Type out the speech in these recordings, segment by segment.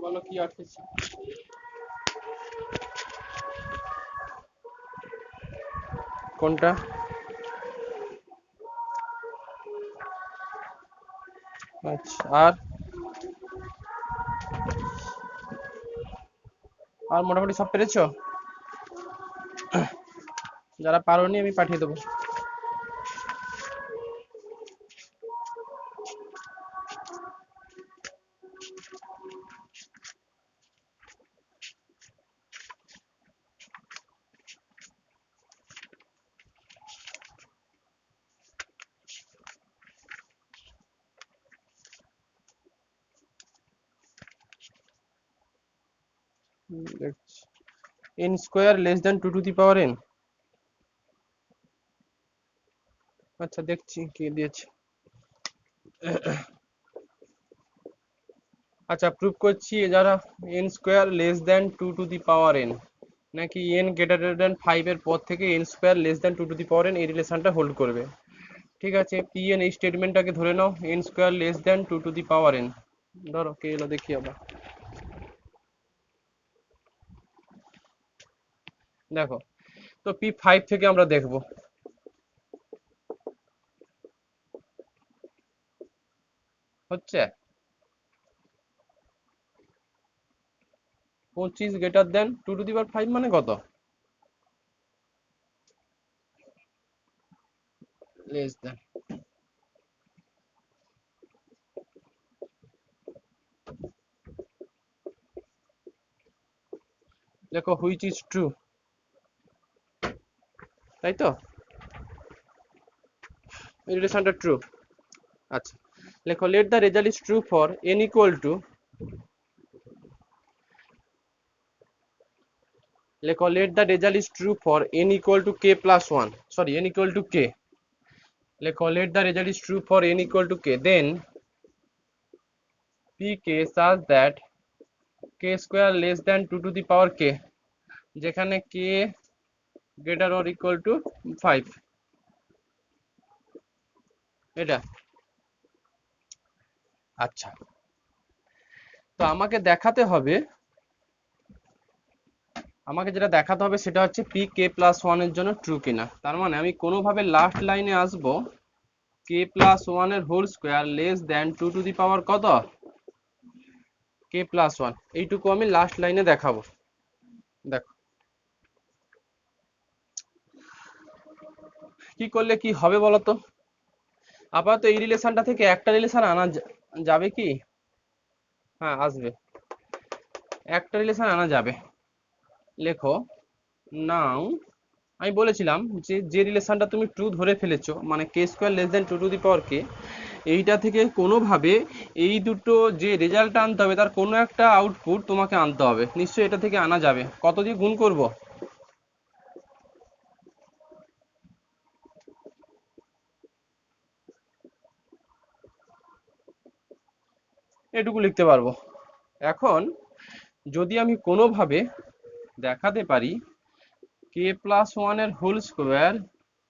বলো কি আটকেছে? কোনটা? আচ্ছা, আর মোটামুটি সব পেরেছো? যারা পারোনি আমি পাঠিয়ে দেবো। দেখছি। n square less than 2 to the power n। আচ্ছা, দেখছি কি দিয়েছে। আচ্ছা, প্রুভ করছি যারা n square less than 2 to the power n নাকি n গ্রেটার দেন 5 এর পর থেকে n square less than 2 to the power n এই রিলেশনটা হোল্ড করবে। ঠিক আছে, pn এই স্টেটমেন্টটাকে ধরে নাও n square less than 2 to the power n। ধরো কে এলো দেখি আবার। দেখো, তো p5 থেকে আমরা দেখব। হচ্ছে 25 গ্রেটার দেন 2 টু দি পাওয়ার 5 মানে কত? Less than. দেখো হুইচ ইজ ট্রু, তাই তো? এই রিলেশনটা ট্রু। আচ্ছা, লেখো let the result is true for n equal to, লেখো let the result is true for n equal to k plus 1, sorry n equal to k। লেখো let the result is true for n equal to k, then pk such that k square less than 2 to the power k, যেখানে k greater or equal to 5। এটা আচ্ছা, তো আমাকে দেখাতে হবে, আমাকে যেটা দেখাতে হবে সেটা হচ্ছে পি কে প্লাস ওয়ান এর জন্য ট্রু কিনা। তার মানে আমি কোনোভাবে লাস্ট লাইনে আসব কে প্লাস ওয়ান এর whole square less than 2 to the power কত, কে প্লাস ওয়ান, এইটুকু আমি লাস্ট লাইনে দেখাবো। দেখো কি করলে কি হবে বলো তো। আপাতত এই রিলেশনটা থেকে একটা রিলেশন আনা যাবে কি? হ্যাঁ আসবে, একটা রিলেশন আনা যাবে। লেখো নাও, আমি বলেছিলাম যে যে রিলেশনটা তুমি ট্রু ধরে ফেলেছো, মানে K square less than 2 to the power K, এইটা থেকে কোনোভাবে এই দুটো যে রেজাল্টটা আনতে হবে তার কোনো একটা আউটপুট তোমাকে আনতে হবে। নিশ্চয়ই এটা থেকে আনা যাবে। কত দিয়ে গুণ করব? এটুকু লিখতে পারবো। এখন যদি আমি কোনোভাবে দেখাতে পারি কে প্লাস ওয়ান এর whole square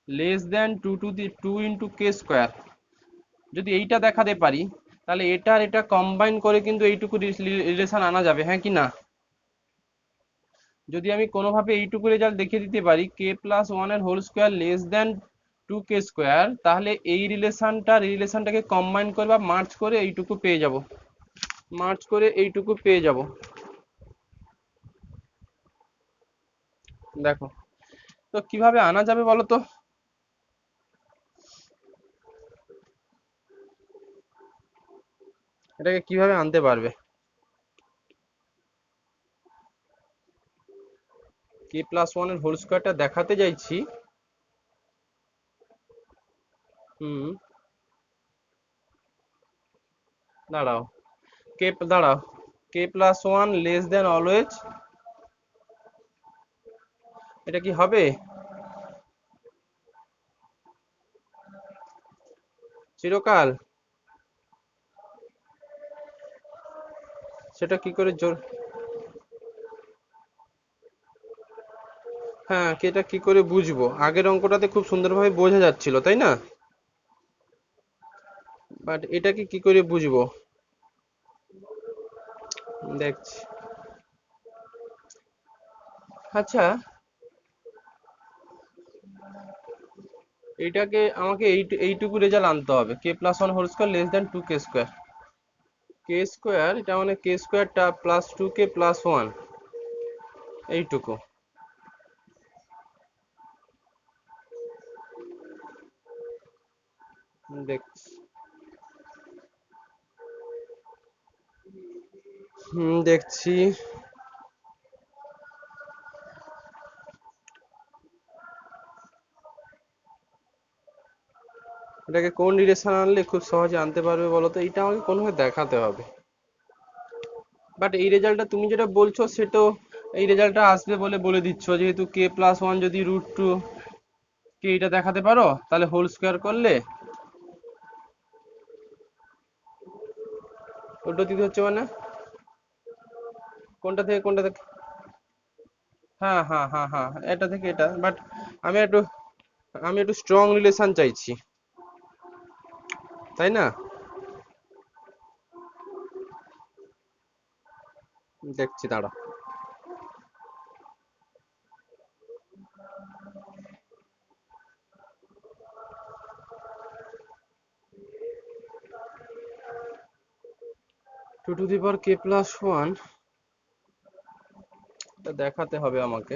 less than 2 to the 2 into k square, যদি এইটা দেখাতে পারি তাহলে এটা আর এটা কম্বাইন করে কিন্তু এইটুকু রিলেশন আনা যাবে, হ্যাঁ কি না? যদি আমি কোনোভাবে এইটুকু রেজাল্ট দেখিয়ে দিতে পারি কে প্লাস ওয়ান এর হোল স্কোয়ার লেস দেন 2 কে স্কোয়ার, তাহলে এই রিলেশনটাকে কম্বাইন করে বা মার্চ করে এইটুকু পেয়ে যাব, মার্চ করে এইটুকু পেয়ে যাব। দেখো তো কিভাবে আনা যাবে বলো তো। এটাকে কিভাবে আনতে পারবে? কে প্লাস ওয়ান এর হোল স্কোয়ারটা দেখাতে চাইছি। হুম, দাঁড়াও, দাঁড়াও, K plus one less than always, এটা কি হবে চিরকাল? সেটা কি করে জোর, হ্যাঁ এটা কি করে বুঝবো? আগের অঙ্কটাতে খুব সুন্দরভাবে বোঝা যাচ্ছিল তাই না? বাট এটাকে কি করে বুঝবো? দেখছি। আচ্ছা, এইটাকে আমাকে এইটুকু রেজাল্ট আনতে হবে, K plus one whole square less than two K square. K square, এটা মানে কে স্কোয়ারটা plus two K plus one, এইটুকু। দেখছি। দেখছি। এটাকে কোন ডিরেকশন আনলে খুব সহজে আনতে পারবে বলো তো? এইটা আমাকে কোনোভাবে দেখাতে হবে। বাট এই রেজাল্টটা তুমি যেটা বলছো সেটা, এই রেজাল্টটা আসবে বলে বলে দিচ্ছ, যেহেতু কে প্লাস ওয়ান যদি রুট টু কে এটা দেখাতে পারো, তাহলে হোল স্কোয়ার করলে পদ্ধতিতে হচ্ছে মানে কোনটা থেকে কোনটা থেকে? হ্যাঁ হ্যাঁ হ্যাঁ হ্যাঁ, এটা থেকে এটা, বাট আমি একটু আমি একটু স্ট্রং রিলেশন চাইছি, তাই না? দেখছি, দাঁড়া। 2 টু দি পাওয়ার k+1, এটা দেখাতে হবে আমাকে।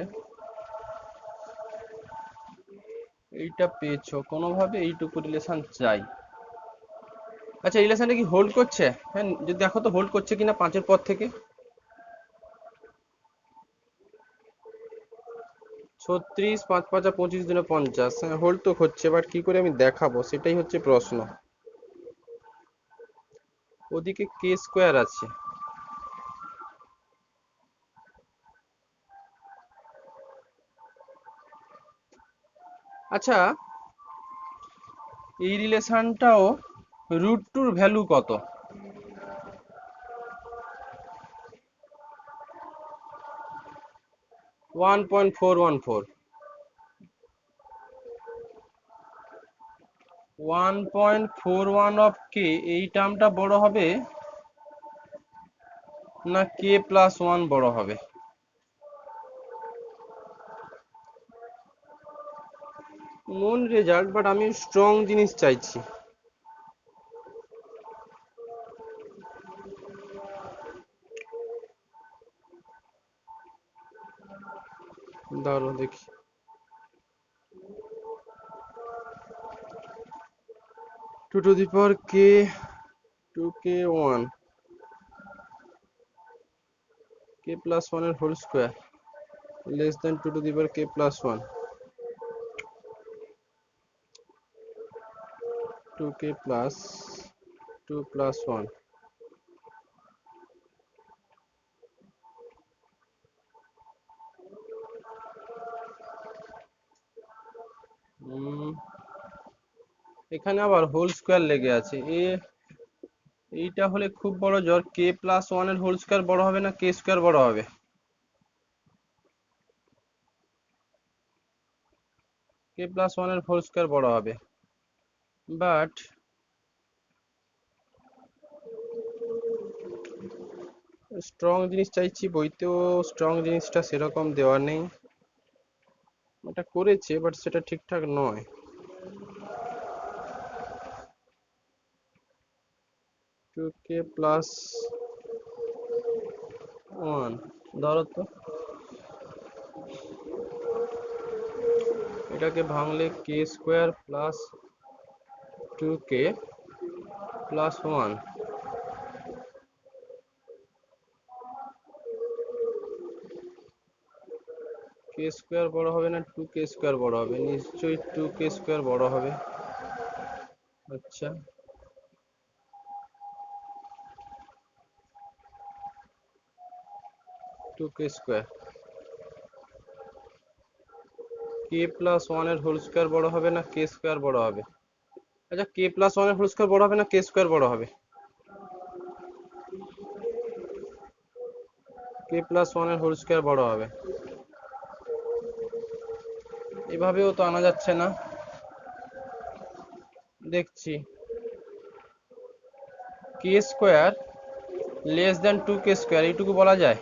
এইটা পেয়েছো কোনোভাবে, এইটুকু রিলেশন চাই। আচ্ছা, রিলেশনটা কি হোল্ড করছে? হ্যাঁ, যদি দেখো তো হোল্ড করছে কিনা 5-এর পর থেকে। 36, 5 5 25 দিনে 50, হ্যাঁ হোল্ড তো হচ্ছে, বাট কি করে আমি দেখাবো সেটাই হচ্ছে প্রশ্ন। ওদিকে কে স্কোয়ার আছে। আচ্ছা, এই রিলেশনটাও রুট টুর ভ্যালু কত? 1.414। 1.41 অফ কে, এই টার্মটা বড় হবে না কে প্লাস ওয়ান বড় হবে? মন রেজাল্ট, বাট আমি স্ট্রং জিনিস চাইছি। দাঁড়ো দেখি। 2 to the power k 2k1 k+1 এর whole square less than 2 to the power k+1, 2k plus 2+1। এখানে আবার হোল স্কোয়ার লেগে আছে। এইটা হলে খুব বড় জোর, কে প্লাস ওয়ান এর হোল স্কোয়ার বড় হবে না কে স্কোয়ার বড় হবে? কে প্লাস ওয়ান এর হোল স্কোয়ার বড় হবে, বাট স্ট্রং জিনিস চাইছি, বইতেও স্ট্রং জিনিসটা সেরকম দেওয়া নেই। এটা করেছে বাট সেটা ঠিকঠাক নয়। 2k+1, ধরো তো, এটাকে ভাঙলে কে স্কোয়ার প্লাস 2k+1। কে স্কোয়ার বড় হবে না 2k² বড় হবে? নিশ্চয়ই 2k² বড় হবে। আচ্ছা, 2k²। কে প্লাস ওয়ান এর হোল স্কোয়ার বড় হবে না কে স্কোয়ার বড় হবে? আচ্ছা, কে প্লাস ওয়ান এর হোল স্কোয়ার বড় হবে না কে স্কোয়ার বড় হবে? কে প্লাস ওয়ান এর হোল স্কোয়ার বড় হবে। এভাবেও তো আনা যাচ্ছে না। দেখছি। K square less than 2k square এইটুকু বলা যায়।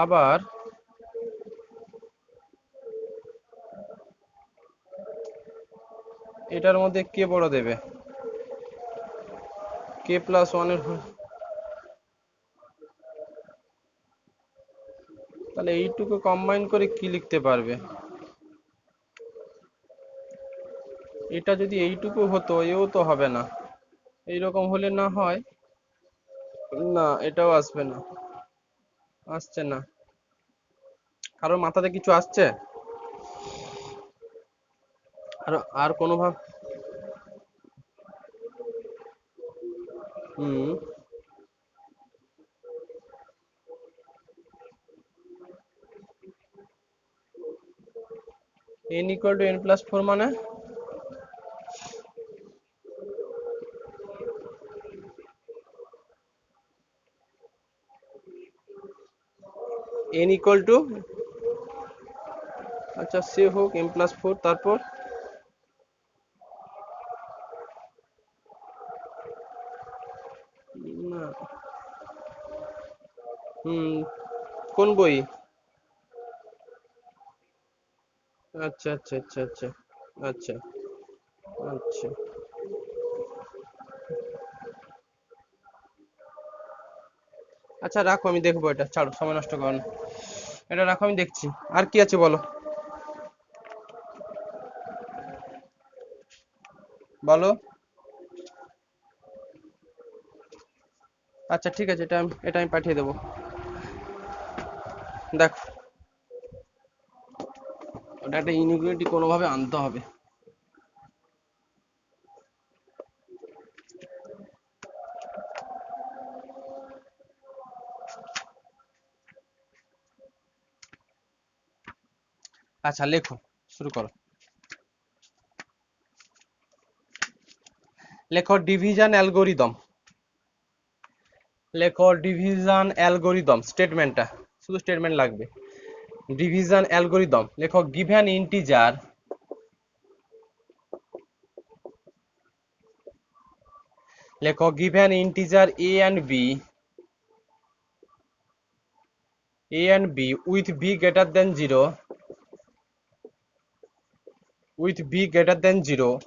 আবার এটার মধ্যে কে বড় দেবে, কে প্লাস ওয়ানের, তাহলে এইটুকু কম্বাইন করে কি লিখতে পারবে? এটা যদি এইটুকু হতো এও তো হবে না, এইরকম হলে না হয়, না এটাও আসবে না, আসছে না। কারোর মাথাতে কিছু আসছে? আর আর কোনো ভাব, হুম, n equal two n plus 4 মানে n ইকুয়াল টু, আচ্ছা সে হোক m প্লাস 4, তারপর না, হুম, কোন বই? আচ্ছা আচ্ছা আচ্ছা আচ্ছা আচ্ছা আচ্ছা আচ্ছা রাখো, আমি দেখবো, এটা ছাড়ো, সময় নষ্ট করো না, এটা রাখো, আমি দেখছি। আর কি আছে বলো, বলো। আচ্ছা ঠিক আছে, এটা আমি পাঠিয়ে দেবো, দেখো। ওটা একটা ইনইকুয়ালিটি কোনোভাবে আনতে হবে। আচ্ছা লেখো, শুরু করো। লেখো ডিভিশন অ্যালগোরিদম, লেখো ডিভিশন অ্যালগোরিদম, স্টেটমেন্টটা, শুধু স্টেটমেন্ট লাগবে। ডিভিশন অ্যালগোরিদম লেখো, গিভেন ইন্টিজার, লেখো given integer a and b with b greater than 0, with b greater than 0,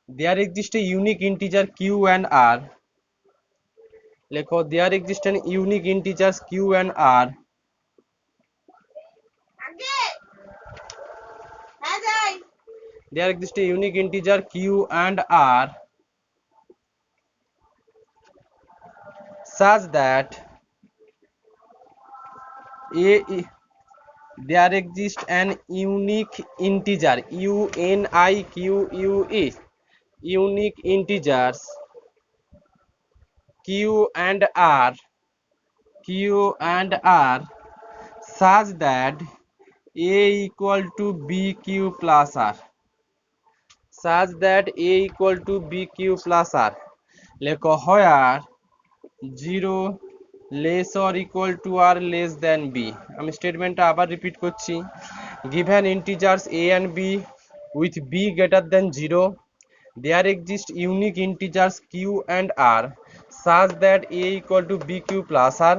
there exists a unique integer q and r, লেখো there exist an unique integers q and r, there exists a unique integer q and r such that a there exists an unique integer unique, unique integers q and r, q and r such that a equal to bq plus r, such that a equal to bq plus r, লেখো where 0 less or equal to or less than b। আমি স্টেটমেন্টটা আবার repeat করছি, given integers a and b with b greater than 0, there exist unique integers q and r such that a equal to bq plus r,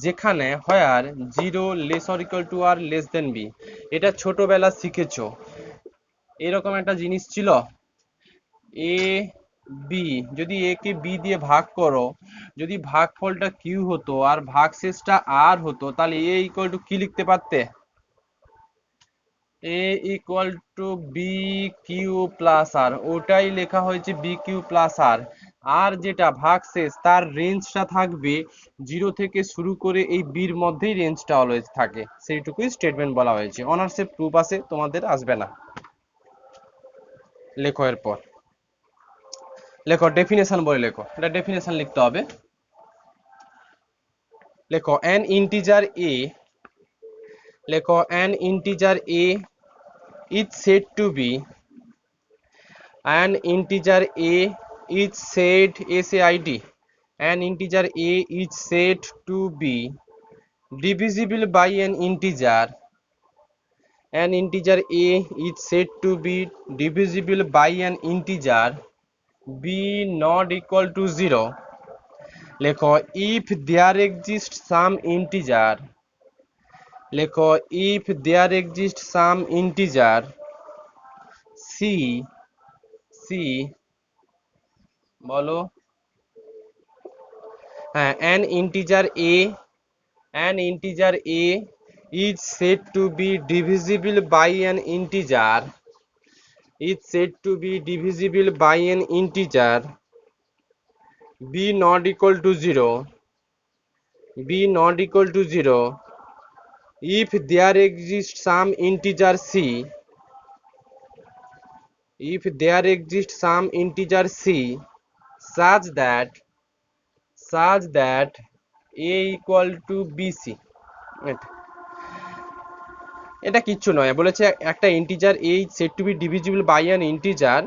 যেখানে where 0 less or equal to or less than b। এটা ছোটবেলা শিখেছো, এরকম একটা জিনিস ছিল, A B, যদি এ K B দিয়ে ভাগ করো, যদি ভাগফলটা কিউ হতো আর ভাগশেষটা আর হতো, তাহলে এ ইকুয়াল টু কি লিখতে পারতে? A equal to B Q plus R, ওটাই লেখা হয়েছে বি কিউ প্লাস আর। আর যেটা ভাগশেষ তার রেঞ্জটা থাকবে 0 থেকে শুরু করে এই বির মধ্যেই রেঞ্জটা অলওয়েজ থাকে, সেইটুকুই স্টেটমেন্ট বলা হয়েছে। অনার্সে প্রুফ আছে, তোমাদের আসবে না। লেখো এরপর, লেখো ডেফিনেশন বলে লেখো, এটা ডেফিনেশন লিখতে হবে। লেখো an integer a, লেখো an integer a is said to be, an integer a is said, said, an integer a is said to be divisible by an integer, an integer a is said to be divisible by an integer B not equal to 0, লেখো if there exist some integer, লেখো if there exist some integer C, C বলো, হ্যাঁ, an integer a is said to be divisible by an integer, is said to be divisible by an integer b not equal to 0, b not equal to 0 if there exists some integer c, if there exists some integer c such that a equal to bc. এটা কিচ্ছু নয়, বলেছে একটা integer a set to be divisible by an integer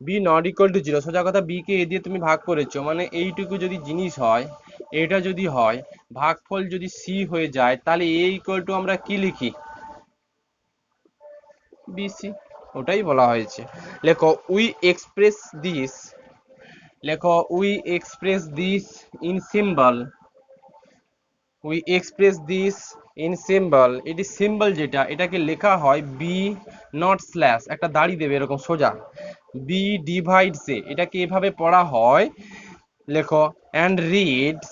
b not equal to 0, সোজা কথা b K a দিয়ে তুমি ভাগ করেছো, মানে এইটুকু যদি জিনিস হয়, এটা যদি হয়, ভাগফল যদি c হয়ে যায়, তাহলে a ইকুয়াল টু আমরা কি লিখি, bc, ওটাই বলা হয়েছে। লেখো উই এক্সপ্রেস দিস, লেখো we express this in symbol, we express this in symbol, এটি সিম্বল যেটা, এটাকে লেখা হয় বি নট স্ল্যাশ, একটা দাড়ি দেবে এরকম সোজা, বি ডিভাইডস এ, এটাকে এভাবে পড়া হয়, লেখো and reads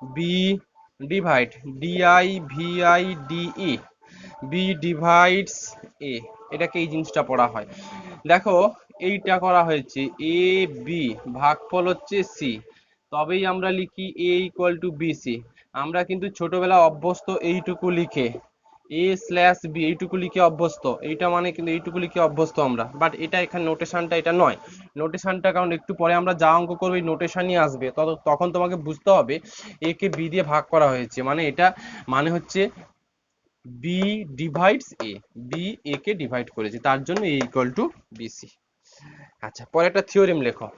B divide DIVIDE, B divides A, এটাকে এই জিনিসটা পড়া হয়। দেখো এইটা করা হয়েছে এ বি, ভাগফল হচ্ছে সি, তবেই আমরা লিখি এ ইকুয়াল টু বিসি। আমরা কিন্তু ছোটবেলা অভ্যস্ত এইটুকু লিখে, এ স্ল্যাশ বি এইটুকু লিখে অভ্যস্ত, এইটা মানে কিন্তু এইটুকু লিখে অভ্যস্ত আমরা, বাট এটা এখানে নোটেশনটা এটা নয়, নোটেশনটা কারণ একটু পরে আমরা যা অঙ্ক করবো এই নোটেশনই আসবে, তখন তোমাকে বুঝতে হবে এ কে বি দিয়ে ভাগ করা হয়েছে, মানে এটা মানে হচ্ছে B divides A, B A K divide করেছে, তার জন্য এ ইকুয়াল টু বিসি। আচ্ছা, পরে একটা থিওরেম লেখো,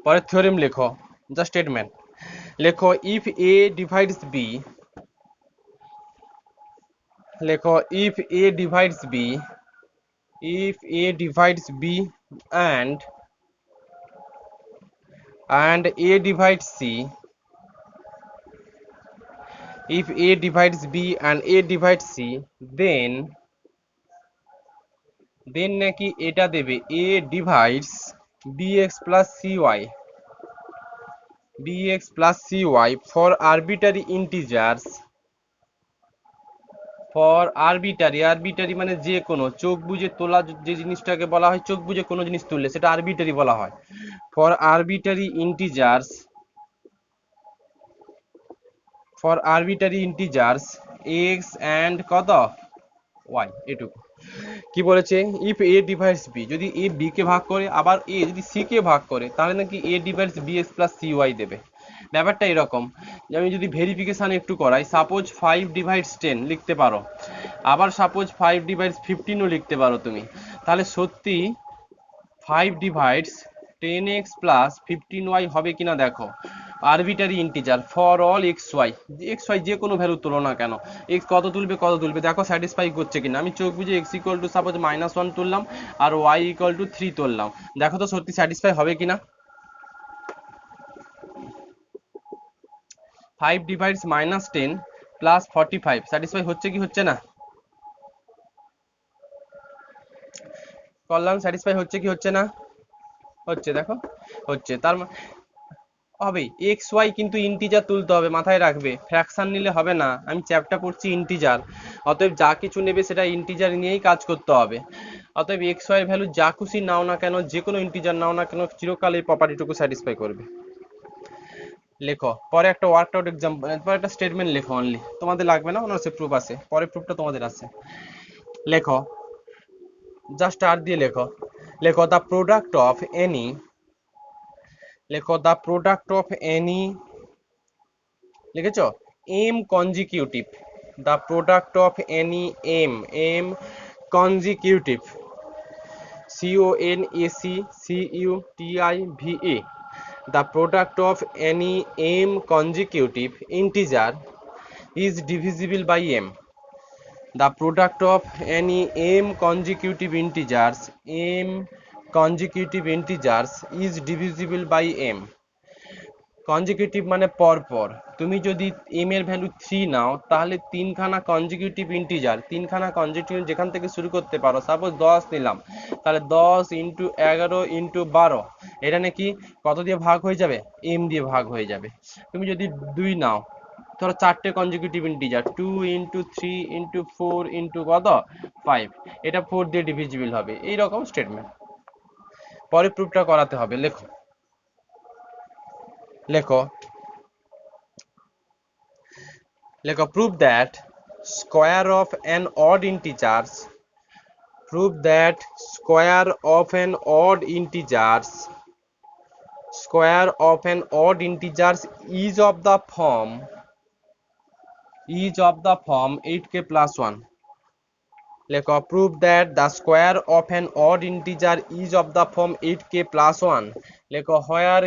পরের থিওরেম লেখো, যা স্টেটমেন্ট লেখো, ইফ এ ডিভাইডস বি, লেখো if a divides b, if a divides b and a divides c, if a divides b and a divides c, then নাকি এটা দেবে a divides bx plus cy, bx plus cy for arbitrary integers, for arbitrary, arbitrary মানে যে কোনো, চোখ বুজে তোলা যে জিনিসটাকে বলা হয়, চোখ বুজে কোনো জিনিস তুললে সেটা আরবিটারি বলা হয়, for arbitrary integers, for arbitrary integers x and কত ওয়াই, এটুকু। কি বলেছে, ইফ এ ডিভাইডস বি, যদি এ বি কে ভাগ করে, আবার এ যদি সি কে ভাগ করে, তাহলে নাকি A divides B X plus C Y দেবে। ব্যাপারটা এরকম যে আমি যদি ভেরিফিকেশন একটু করাই, সাপোজ 5 ডিভাইডস 10 লিখতে পারো, আবার সাপোজ 5 ডিভাইডস 15ও লিখতে পারো তুমি, তাহলে সত্যি 5 ডিভাইডস 10x প্লাস 15y হবে কিনা দেখো, arbitrary integer for all x y, x y যে কোনো ভ্যালু তুলো না কেন, এক্স কত তুলবে দেখো স্যাটিসফাই করছে কিনা। আমি চোখ বুঝে এক্স ইকুয়াল টু সাপোজ -1 তুললাম আর ওয়াই ইকুয়াল টু 3 তুললাম, দেখো তো সত্যি স্যাটিসফাই হবে কিনা। 5 ডিভাইডস -10 প্লাস 45 স্যাটিসফাই হচ্ছে কি হচ্ছে না, কল্যাণ স্যাটিসফাই হচ্ছে কি হচ্ছে না, হচ্ছে, দেখো হচ্ছে, তার হবেই। এক্স ওয়াই কিন্তু ইন্টিজার তুলতে হবে, মাথায় রাখবে, ফ্র্যাকশন নিলে হবে না, আমি চ্যাপ্টার পড়ছি ইন্টিজার, অতএব যা কিছু নেবে সেটা ইন্টিজার নিয়েই কাজ করতে হবে। অতএব এক্স ওয়াই ভ্যালু যা খুশি নাও না কেন, যে কোনো ইন্টিজার নাও না কেন, চিরকাল এই প্রপার্টিটুকু স্যাটিসফাই করবে। লেখো পরে একটা ওয়ার্কআউট এক্সাম্পল, পরে একটা স্টেটমেন্ট লেখো, অনলি তোমাদের লাগবে না, অনার্সে প্রুফ আছে, পরে প্রুফটা তোমাদের আছে। লেখো, জাস্ট আর দিয়ে লেখো, লেখো দ্য প্রোডাক্ট অফ এনি, লেখো দ্য প্রোডাক্ট অফ এনি, লিখেছো M consecutive, the product of any M, M consecutive, CONACCUTIVA, the product of any m consecutive integer is divisible by m, the product of any m consecutive integers is divisible by m. Consecutive মানে পর পর। তুমি যদি m এর value 3 নাও তাহলে তিনখানা consecutive integer, তিনখানা consecutive যেখান থেকে শুরু করতে পারো, সাপোজ 10 নিলাম, তাহলে 10 ইন্টু 11 ইন্টু 12, এটা নাকি কত দিয়ে ভাগ হয়ে যাবে? m দিয়ে ভাগ হয়ে যাবে। তুমি যদি 2 নাও, ধরো চারটে consecutive integer, 2 into 3 into 4 into কত? 5, এটা 4 দিয়ে ডিভিজিবল হবে। এইরকম স্টেটমেন্ট পরে প্রুফটা করাতে হবে। লেখো লেখো লেখো prove that square of an odd integers prove that square of an odd integers is of the form 8k plus 1. লেখো prove that the square of an odd integer is of the form 8k plus 1. লেখো where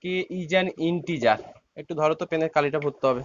k is an integer. একটু ধরো তো, পেনের কালিটা ভরতে হবে।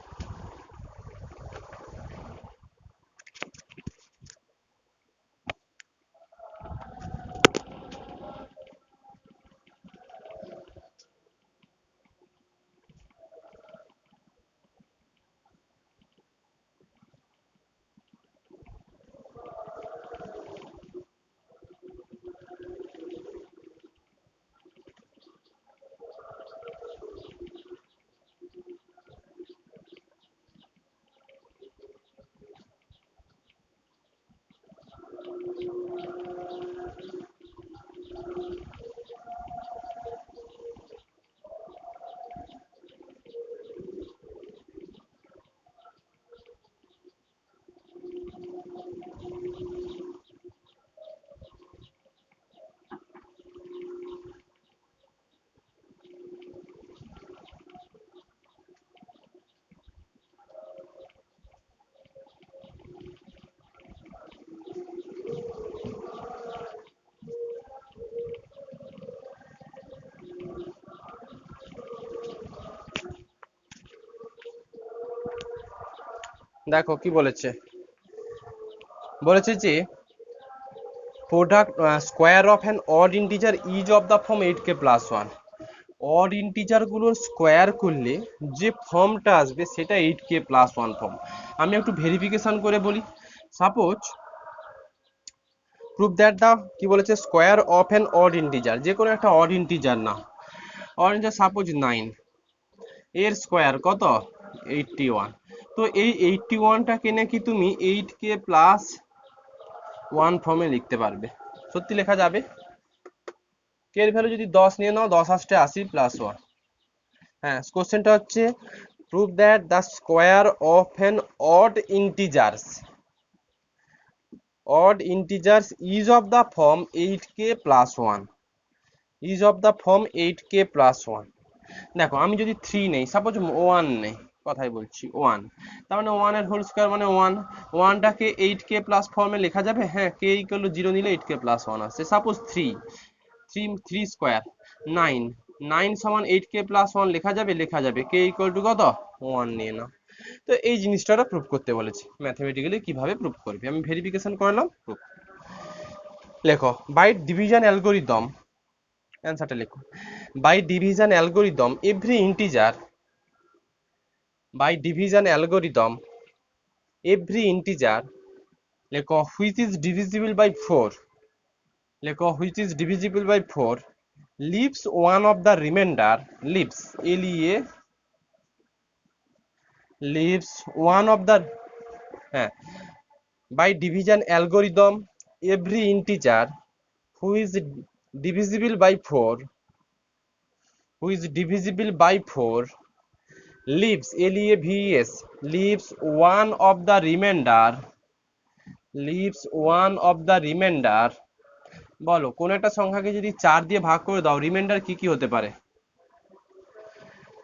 দেখো কি বলেছে, যে product square of an odd integer is of the form 8k plus 1। Odd integer গুলোর স্কোয়ার করলে যে ফর্মটা আসবে সেটা 8k প্লাস 1 ফর্ম। আমি একটু ভেরিফিকেশন করে বলি। সাপোজ প্রুভ দ্যাট দা কি বলেছে, square of an odd integer, যে কোনো একটা অড ইন্টিজার না, অড ইন্টিজার সাপোজ 9, এর স্কোয়ার কত? 81। তো এই 81টাকে নাকি তুমি 8k প্লাস 1 ফর্মে লিখতে পারবে। সত্যি লেখা যাবে। k এর ভ্যালু যদি 10 নিয়ে নাও, 10 আসছে 80 প্লাস 1। হ্যাঁ, কোশ্চেনটা হচ্ছে prove that the square of an odd integers is of the form 8k plus 1, is of the form 8k plus 1। দেখো আমি যদি 3 নেই, সাপোজ 1 নেই, কথাই বলছি 1, তার মানে 1 এর হোল স্কয়ার মানে 1, 1টাকে 8k প্লাস ফর্মে লেখা যাবে। হ্যাঁ, k ইকুয়াল টু 0 নিলে 8k প্লাস 1 আসছে। সাপোজ 3 স্কয়ার 9, 9 সমান 8k প্লাস 1 লেখা যাবে, k ইকুয়াল টু কত? 1 নিয়ে নাও। তো এই জিনিসটা প্রুফ করতে বলেছে, ম্যাথমেটিক্যালি কিভাবে প্রুফ করবে, আমি ভেরিফিকেশন করলাম, প্রুফ। লেখো বাই ডিভিশন অ্যালগরিদম, অ্যান্সারটা লেখো। By division algorithm every integer, লেখো which is divisible by 4, leaves one of the remainder, leaves one of the, হ্যাঁ, by division algorithm every integer who is divisible by 4 leaves, leaves one of the remainder, বলো কোন একটা সংখ্যাকে যদি 4 দিয়ে ভাগ করে দাও, রিমাইন্ডার কি কি হতে পারে?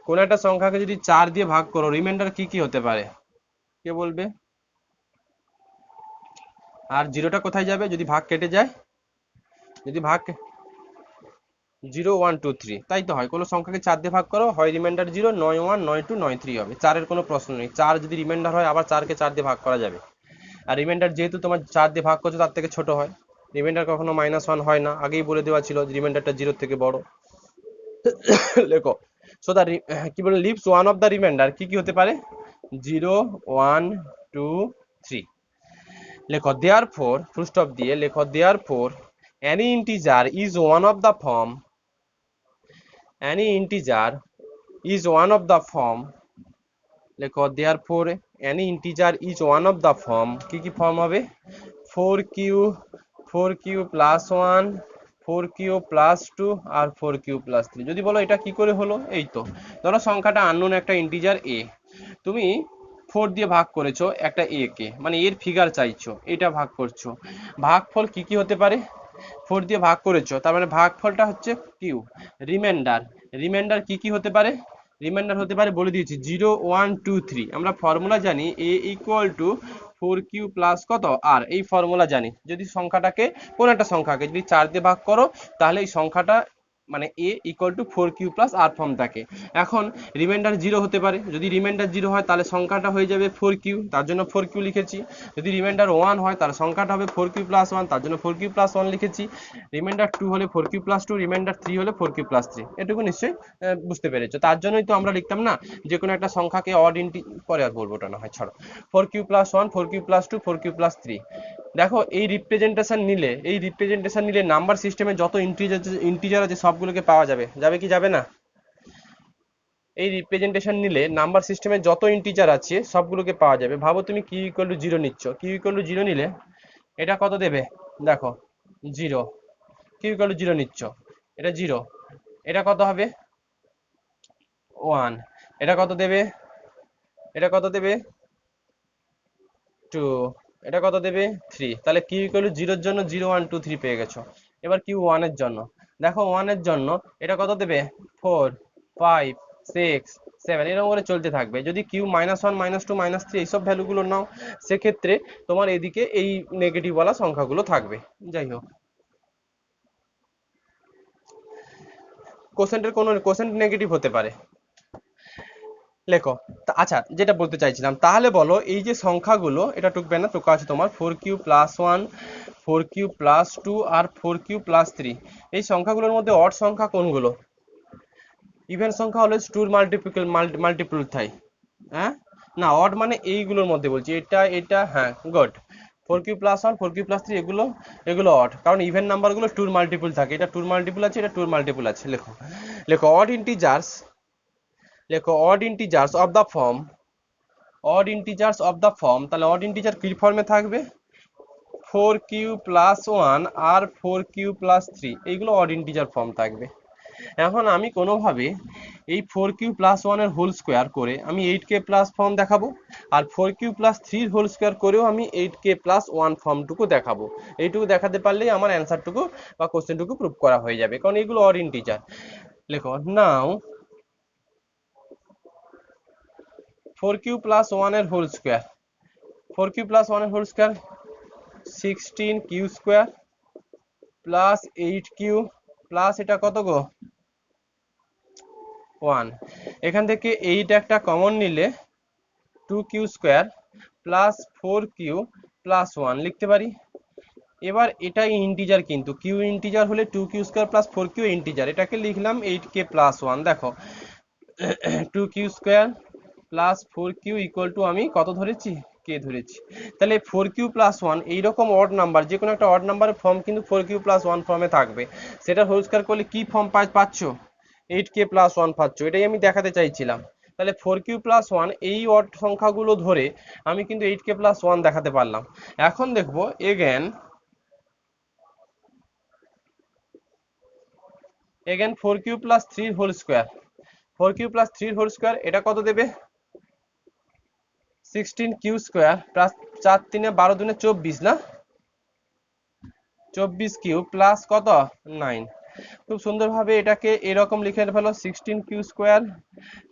কোন একটা সংখ্যাকে যদি 4 দিয়ে ভাগ করো, রিমাইন্ডার কি কি হতে পারে? কে বলবে? আর জিরোটা কোথায় যাবে যদি ভাগ কেটে যায়? যদি ভাগ 0 1 2 3, তাই তো হয়। কোনো সংখ্যাকে 4 দিয়ে ভাগ করো, হয় রিমাইন্ডার 0, নয় 1 নয় 2 নয় 3 হবে। 4-এর কোনো প্রশ্ন নেই, 4 যদি রিমাইন্ডার হয় আবার 4-কে 4 দিয়ে ভাগ করা যাবে। আর রিমাইন্ডার যেহেতু তোমার 4 দিয়ে ভাগ করছো তার থেকে ছোট হয়, রিমাইন্ডার কখনো -1 হয় না, আগেই বলে দেওয়া ছিল রিমাইন্ডারটা 0 থেকে বড়। লেখো, সো দা কি বলে, leaves one of the remainder কি কি হতে পারে, 0 1 2 3। লেখো দেয়ারফর, ফুল স্টপ দিয়ে লেখো therefore any integer is one of the form, any integer is one of the form, লেখো therefore any integer is one of the form, কি কি ফর্ম হবে, 4q 4q plus 1 4q plus 2 আর 4q plus 3। যদি বলো এটা কি করে হলো, এই তো ধরো সংখ্যাটা আননোন একটা ইন্টিজার a, তুমি 4 দিয়ে ভাগ করেছো একটা a কে, মানে এর ফিগার চাইছো, এটা ভাগ করছো, ভাগফল কি কি হতে পারে, 4 দিয়ে ভাগ করেছো তার মানে ভাগফলটা হচ্ছে কিউ। রিমাইন্ডার, রিমাইন্ডার কি কি হতে পারে, রিমাইন্ডার হতে পারে বলে দিয়েছি 0 1 2 3। আমরা ফর্মুলা জানি a equal to 4q plus কত আর, এই ফর্মুলা জানি। যদি সংখ্যাটাকে, কোন একটা সংখ্যাকে যদি 4 দিয়ে ভাগ করো তাহলে এই সংখ্যাটা মানে a equal to 4q plus R form থাকে। এখন রিমাইন্ডার 0 হতে পারে, যদি রিমাইন্ডার 0 হয় তাহলে সংখ্যাটা হয়ে যাবে 4q, তার জন্য 4q লিখেছি। যদি রিমাইন্ডার 1 হয় তাহলে সংখ্যাটা হবে 4q প্লাস 1, তার জন্য 4q প্লাস 1 লিখেছি। রিমাইন্ডার 2 হলে 4q প্লাস 2, রিমাইন্ডার 3 হলে 4q প্লাস 3। এটুকু নিশ্চয়ই বুঝতে পেরেছো। তার জন্যই তো আমরা লিখতাম না যে কোনো একটা সংখ্যাকে অড পরে আর বলবো, ওটা না হয় ছাড়ো। 4q plus 1 4q plus 2 4q plus 3। দেখো এই রিপ্রেজেন্টেশন নিলে, এই রিপ্রেজেন্টেশন নিলে নাম্বার সিস্টেমে যত ইন্টিজার আছে সবগুলোকে পাওয়া যাবে, যাবে কি যাবে না, এই রিপ্রেজেন্টেশন নিলে নাম্বার সিস্টেমে যত ইন্টিজার আছে সবগুলোকে পাওয়া যাবে। ভাবো তুমি কিউ ইকুয়াল টু 0 নিচ্ছ, কিউ ইকুয়াল টু 0 নিলে এটা কত দেবে, দেখো 0, কিউ ইকুয়াল টু 0 নিচ্ছ, এটা 0, এটা কত হবে 1, এটা কত দেবে, এটা কত দেবে 2, এটা কত দেবে 3। তাহলে কিউ ইকুয়াল টু 0 এর জন্য 0 1 2 3 পেয়ে গেছো। এবার কিউ 1 এর জন্য দেখো, 1 এর জন্য এটা কত দেবে 4 5 6 7, এরকম করে চলতে থাকবে। যদি কিউ -1 -2 -3 এইসব ভ্যালুগুলো নাও, সেক্ষেত্রে তোমার এদিকে এই নেগেটিভ ওয়ালা সংখ্যাগুলো থাকবে। যাই হোক, কোসেন্টের কোনো কোসেন্ট নেগেটিভ হতে পারে। লেখো, আচ্ছা যেটা বলতে চাইছিলাম, তাহলে বলো এই যে সংখ্যাগুলো, এটা টুকবে না, টুকা আছে তোমার 4q প্লাস 1 4q প্লাস 2 আর 4q প্লাস 3। এই সংখ্যাগুলোর মধ্যে অড সংখ্যা কোনগুলো, ইভেন সংখ্যা অলওয়েজ টুর মাল্টিপল থাই, হ্যাঁ না, অড মানে এইগুলোর মধ্যে বলছি, এটা এটা, হ্যাঁ good. 4q plus 1 4q plus 3 এগুলো, এগুলো অড, কারণ ইভেন নাম্বারগুলো টুর মাল্টিপল থাকে, এটা টুর মাল্টিপল আছে, এটা টুর মাল্টিপল আছে। লেখো, লেখো অড ইন্টিজার্স, লেখো odd integers of the form, odd integers of the form, তাহলে অড ইন্টিজার কি ফর্মে থাকবে, 4q প্লাস 1 আর 4q প্লাস 3, এইগুলো অড ইন্টিজার ফর্ম থাকবে। এখন আমি কোনোভাবে এই 4q প্লাস 1 এর হোল স্কোয়ার করে আমি 8k প্লাস ফর্ম দেখাবো, আর 4q প্লাস 3 হোল স্কোয়ার করেও আমি 8k প্লাস 1 ফর্মটুকু দেখাবো। এইটুকু দেখাতে পারলেই আমার অ্যান্সারটুকু বা কোশ্চেনটুকু প্রুভ করা হয়ে যাবে, কারণ এগুলো অড ইন্টিজার। লেখো নাও 4q প্লাস 1 এর হোল স্কোয়ার, 4q প্লাস 1 এর whole square 16q square plus 8q plus এটা কত গো 1। এখান থেকে 8 একটা কমন নিলে 2q square plus 4q plus 1 লিখতে পারি। এবার এটা ইন্টিজার, কিন্তু কিউ ইন্টিজার হলে 2q square plus 4q integer, এটাকে লিখলাম 8k প্লাস 1। দেখো 2q square plus 4q equal to আমি কত ধরেছি, কে ধরেছি। তাহলে 4q প্লাস 1 এইরকম অড নাম্বার, যে কোনো একটা অড নাম্বারের ফর্ম কিন্তু 4q প্লাস 1 ফর্মে থাকবে। সেটা হোল স্কোয়ার করলে কি ফর্ম পাচ্ছ, 8k প্লাস 1 পাচ্ছ, এটাই আমি দেখাতে চাইছিলাম। তাহলে 4q প্লাস 1 এই অড সংখ্যাগুলো ধরে আমি কিন্তু 8k প্লাস 1 দেখাতে পারলাম। এখন দেখবো again 4q plus 3 whole square, 4q plus 3 whole square এটা কত দেবে 16q স্কোয়ার প্লাস 4 3 12 2 24 না, 24q প্লাস কত 9। খুব সুন্দরভাবে এটাকে এরকম লিখে ফেলো 16q square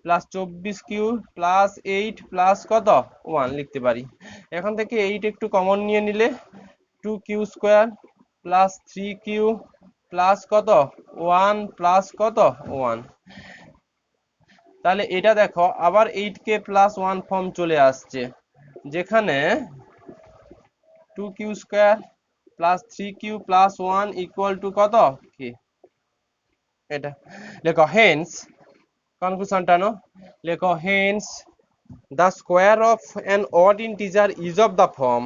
plus 24q plus 8 plus কত 1 লিখতে পারি। এখান থেকে 8 একটু কমন নিয়ে নিলে 2q square plus 3q plus কত 1 প্লাস কত 1। তাহলে এটা দেখো আবার 8k প্লাস 1 ফর্ম চলে আসছে, যেখানে 2q square plus 3q plus 1 equal to কত কি এটা লেখো। হেন্স কনক্লুশনটা নো লেখো, Haynes the square of an odd integer is of the form,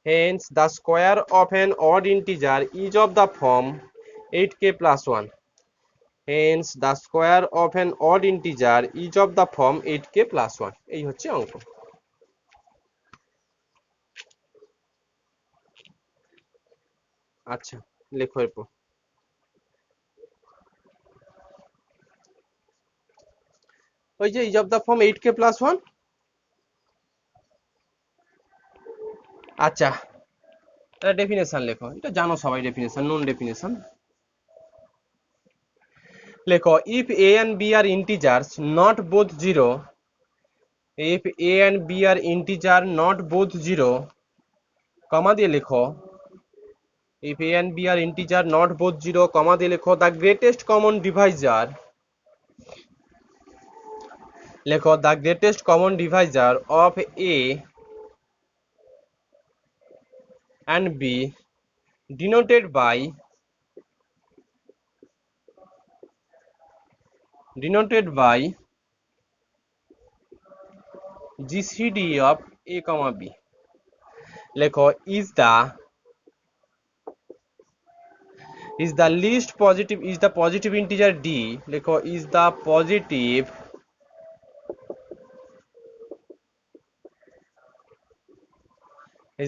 hence the square of an odd integer is of the form 8k plus 1, hence the square of an odd integer is of the form 8k plus 1। এই হচ্ছে অঙ্ক। আচ্ছা লেখো এরপর। ওই যে is of the form 8k plus 1। আচ্ছা তাহলে ডেফিনেশন লেখো, এটা জানো সবাই ডেফিনেশন, নন ডেফিনেশন লেখো। if a and b are integers not both 0, if a and b are integer not both 0, কমা দিয়ে লেখো, if a and b are integer not both 0, কমা দিয়ে লেখো the greatest common divisor, লেখো the greatest common divisor of a and b denoted by GCD of a comma b, লেখো is the least positive, is the positive integer d, লেখো is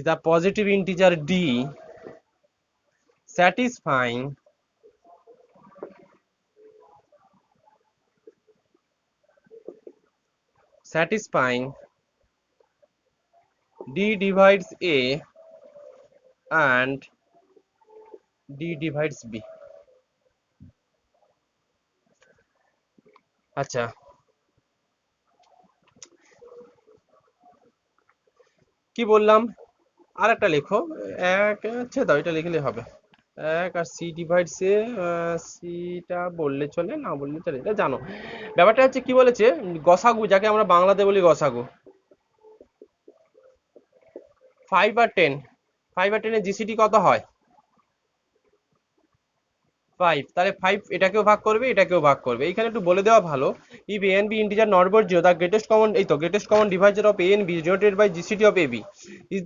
the positive integer d satisfying d divides a and d divides b। আচ্ছা কি বললাম, আর একটা লেখো, এক আচ্ছা দাও এটা লিখলে হবে, এক আর সি ডিভাইডস এ, সিটা বললে চলে না বললে চলে, এটা জানো। ব্যাপারটা হচ্ছে কি বলেছে, গসাগু যাকে আমরা বাংলাতে বলি গসাগু, 5 আর 10, 5 আর 10 এর জিসিডি কত হয় 5, তাহলে 5 এটাকেও ভাগ করবে এটাকেও ভাগ করবে। এইখানে একটু বলে দেওয়া ভালো, if a and b integer not both 0, the greatest common, এই তো greatest common divisor of a and b denoted by GCD of ab is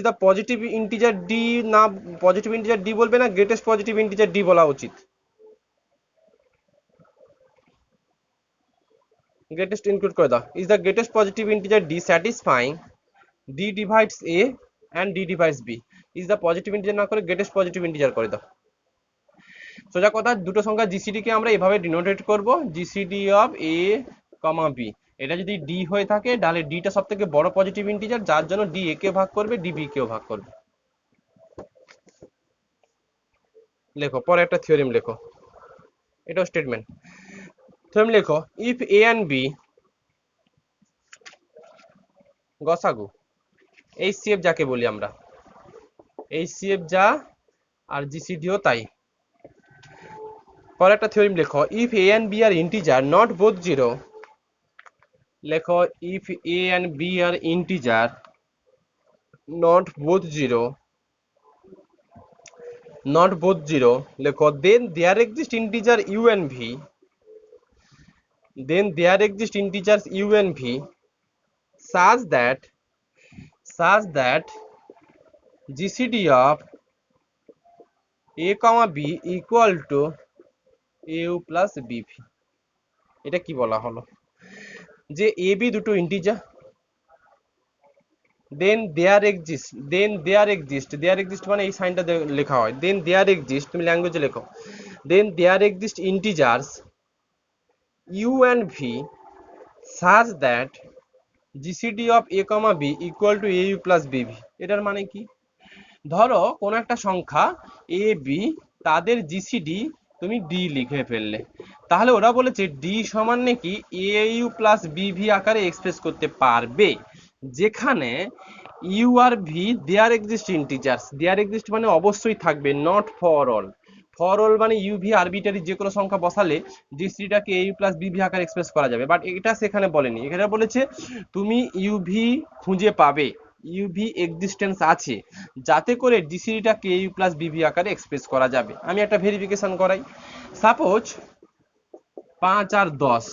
the positive integer d, না পজিটিভ ইন্টিজার d বলবে না, গ্রেটেস্ট পজিটিভ ইন্টিজার d বলা উচিত, greatest include করে দাও, is the greatest positive integer d satisfying d divides a and d divides b, is the positive integer না করে greatest positive integer করে দাও। সোজা কথা দুটো সংখ্যা জিসিডি কে আমরা এভাবে ডিনোটেট করব, জিসিডি অফ a, b। এটা যদি d হয়ে থাকে তাহলে d টা সবথেকে বড় পজিটিভ ইন্টিজার, যার জন্য d a কে ভাগ করবে d b কেও ভাগ করবে। লেখো পরে একটা থিওরেম লেখো, এটাও স্টেটমেন্ট। থিওরেম লেখো, ইফ a and b গসাগু HCF যাকে বলি আমরা, HCF যা আর জিসিডিও তাই। পরে একটা থিওরেম লেখো, if a and b are integer not both 0, লেখো if a and b are integer not both 0, লেখো then there exist integer u and v, then there exist integers u and v such that GCD of a comma b equal to au plus bv। এটা কি বলা হলো, যে a b দুটো integer, then there exist মানে এই সাইনটা লেখা হয়, then there exist, তুমি ল্যাঙ্গুয়েজে লেখো, then there exist integers u and v such that GCD of a comma b equal to au plus bv। এটার মানে কি, ধরো কোন একটা সংখ্যা a b, তাদের জিসিডি তুমি d লিখে ফেললে, তাহলে ওরা বলেছে d সমান নাকি au plus bv আকারে এক্সপ্রেস করতে পারবে, যেখানে ইউ আর V there exist integers, there exist মানে অবশ্যই থাকবে, not for all. For all মানে ইউ ভি আরবিটারি যে কোনো সংখ্যা বসালে জিসিটাকে A you plus B V আকারে এক্সপ্রেস করা যাবে, বাট এটা সেখানে বলেনি। এখানে বলেছে তুমি ইউ ভি খুঁজে পাবে, ইউ ভি এক্সিস্টেন্স আছে, যাতে করে ডিসিটাকে A you plus B V আকারে এক্সপ্রেস করা যাবে। আমি একটা ভেরিফিকেশন করাই। সাপোজ 5 আর 10,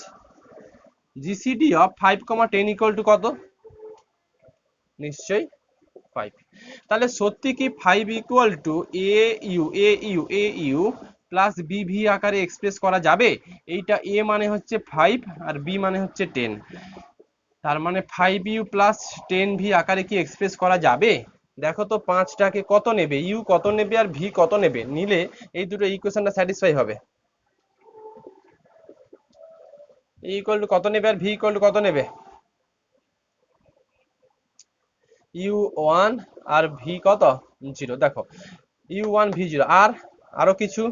জিসিডি অফ 5, 10 ইকুয়াল টু কত? নিশ্চয়ই 5। তাহলে সত্যি কি 5 equal to A you plus B V আকারে এক্সপ্রেস করা যাবে? এইটা এ মানে হচ্ছে 5 আর বি মানে হচ্ছে 10, তার মানে 5u প্লাস 10v আকারে কি এক্সপ্রেস করা যাবে? দেখো তো 5টাকে কত নেবে, ইউ কত নেবে আর ভি কত নেবে, নিলে এই দুটো ইকুয়েশনটা স্যাটিসফাই হবে। এ ইকুয়াল টু কত নেবে আর ভি ইকুয়াল টু কত নেবে? ইউ ওয়ান আর ভি কত? 0। দেখো u1 v0, আর আরো কিছু,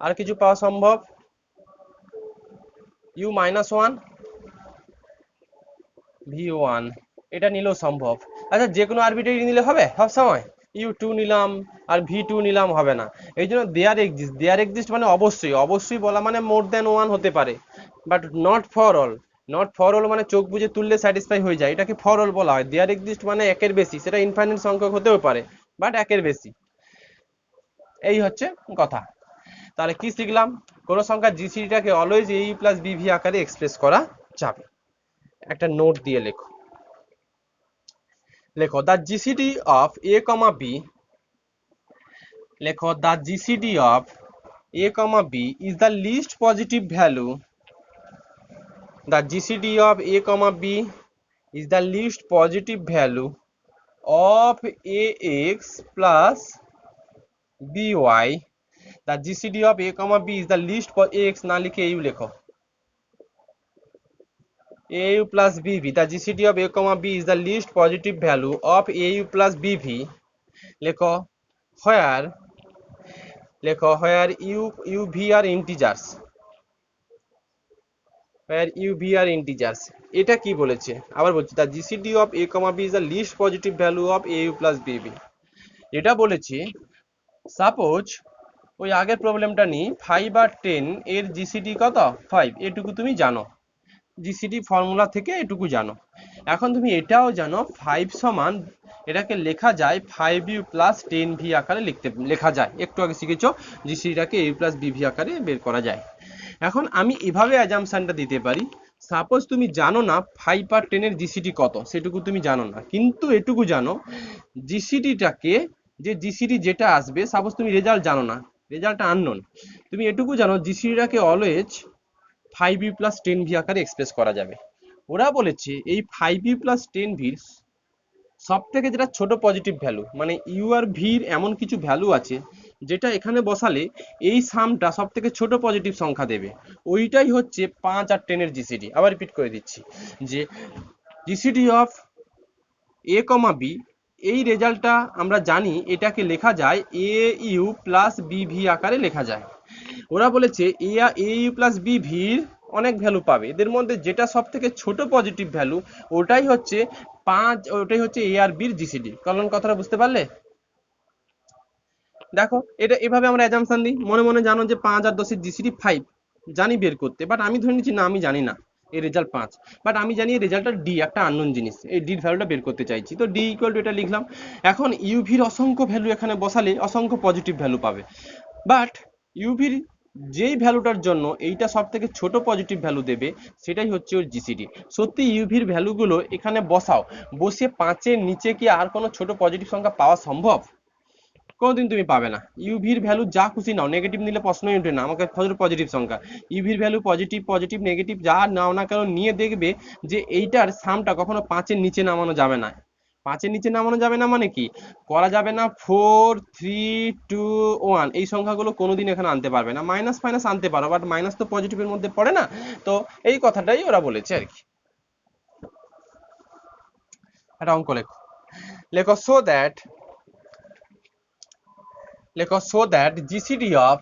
আর কিছু পাওয়া সম্ভব? u মাইনাস ওয়ান v1, এটা নিলেও সম্ভব। আচ্ছা যে কোনো আরবিট্রারি নিলে হবে সব সময়? u2 নিলাম আর v2 নিলাম, হবে না। এই জন্য দেয়ার এক্সিস্ট মানে অবশ্যই, অবশ্যই বলা মানে মোর দ্যান ওয়ান হতে পারে, but not for all. Not for all মানে চোখ বুজে তুললে স্যাটিসফাই হয়ে যায়, এটাকে ফর অল বলা হয়। দেয়ার এক্সিস্ট মানে একের বেশি, সেটা ইনফাইনাইট সংখ্যক হতেও পারে, বাট একের বেশি। এই হচ্ছে কথা। তাহলে কি শিখলাম? কোন সংখ্যার জিসিডিটাকে always A you plus B V আকারে এক্সপ্রেস করা যাবে। একটা নোট দিয়ে লেখো। লেখো the GCD of A comma B, লেখো the GCD of A comma B is the least positive value, the GCD of A comma B is the least positive value of ax plus by. The GCD of a comma b is the least ax না লিখে au লেখো, au plus bv. The GCD of a comma b is the least positive value of au plus bv. লেখো where, লেখো where u v are integers, where u v are integers. এটা কি বলেছে আবার বলছি, the GCD of a comma b is the least positive value of au plus bv। এটা বলেছে suppose ওই আগের প্রবলেমটা নিই, 5 আর 10 এর জিসিডি কত? 5, এটুকু তুমি জানো, জিসিডি ফর্মুলা থেকে এটুকু জানো। এখন তুমি এটাও জানো 5 সমান, এটাকে লেখা যায় 5u প্লাস 10v আকারে লেখা যায়, একটু আগে শিখেছো জিসিডিটাকে a প্লাস bv আকারে বের করা যায়। এখন আমি এভাবে অ্যাজাম্পশনটা দিতে পারি, সাপোজ তুমি জানো না 5 আর 10 এর জিসিডি কত, সেটুকু তুমি জানো না, কিন্তু এটুকু জানো জিসিডিটাকে, যে জিসিডি যেটা আসবে, সাপোজ তুমি রেজাল্ট জানো না, রেজাল্টটা আননোন, তুমি এটুকু জানো জিসিডিটাকে অলওয়েজ 5u প্লাস 10v আকারে এক্সপ্রেস করা যাবে। ওরা বলেছে এই 5u প্লাস 10v সব থেকে যেটা ছোট পজিটিভ ভ্যালু, মানে ইউ আর ভির এমন কিছু ভ্যালু আছে যেটা এখানে বসালে এই সামটা সব থেকে ছোট পজিটিভ সংখ্যা দেবে, ওইটাই হচ্ছে 5 আর 10 এর জিসিডি। আবার রিপিট করে দিচ্ছি যে GCD of A comma b, এই রেজাল্টটা আমরা জানি এটাকে লেখা যায় a you plus B V আকারে লেখা যায়। ওরা বলেছে এ ইউ প্লাস বি ভির অনেক ভ্যালু পাবে, এদের মধ্যে যেটা সব থেকে ছোট পজিটিভ ভ্যালু ওটাই হচ্ছে 5, ওটাই হচ্ছে এ আর বির জিসিডি। কারণ কথাটা বুঝতে পারলে? দেখো এটা এভাবে আমরা অ্যাজাম্পশন দিই, মনে মনে জানো যে 5 আর 10 এর জিসিডি 5 জানি বের করতে, বাট আমি ধরে নিচ্ছি না আমি জানি না এই রেজাল্ট 5, বাট আমি জানি এই রেজাল্টটা ডি, একটা আননোন জিনিস, এই ডির ভ্যালুটা বের করতে চাইছি, তো ডি ইকুয়াল টু এটা লিখলাম। এখন ইউভির অসংখ্য ভ্যালু এখানে বসালে অসংখ্য পজিটিভ ভ্যালু পাবে, বাট ইউভির যেই ভ্যালুটার জন্য এইটা সব থেকে ছোট পজিটিভ ভ্যালু দেবে সেটাই হচ্ছে ওর জিসিডি। সত্যি ইউভির ভ্যালুগুলো এখানে বসাও, বসে 5-এর নিচে কি আর কোনো ছোট পজিটিভ সংখ্যা পাওয়া সম্ভব? কোনোদিন তুমি পাবে না। ইউভির ভ্যালু যা খুশি নাও, নেগেটিভ নিলে প্রশ্নই ওঠে না, আমাকে পজিটিভ সংখ্যা। ইউভির ভ্যালু পজিটিভ পজিটিভ নেগেটিভ যা নাও না কেন নিয়ে দেখবে যে এইটার সামটা কখনো 5-এর নিচে নামানো যাবে না। 5-এর নিচে নামানো যাবে না মানে কি করা যাবে না, 4 3 2 1 এই সংখ্যাগুলো কোনোদিন এখানে আনতে পারবে না। মাইনাস ফাইনাস আনতে পারো, বাট মাইনাস তো পজিটিভের মধ্যে পড়ে না। তো এই কথাটাই ওরা বলেছে আর কি। একটা অঙ্ক লেখো, লেখো so that GCD of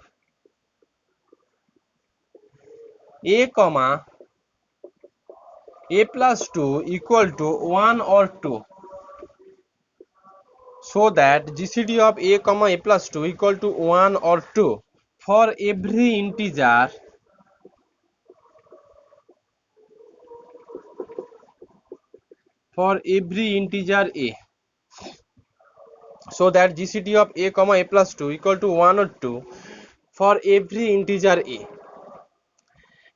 a comma a plus 2 equal to 1 or 2, so that GCD of a comma a plus 2 equal to 1 or 2 for every integer a, so that GCD of a comma a plus 2 equal to 1 or 2 for every integer a.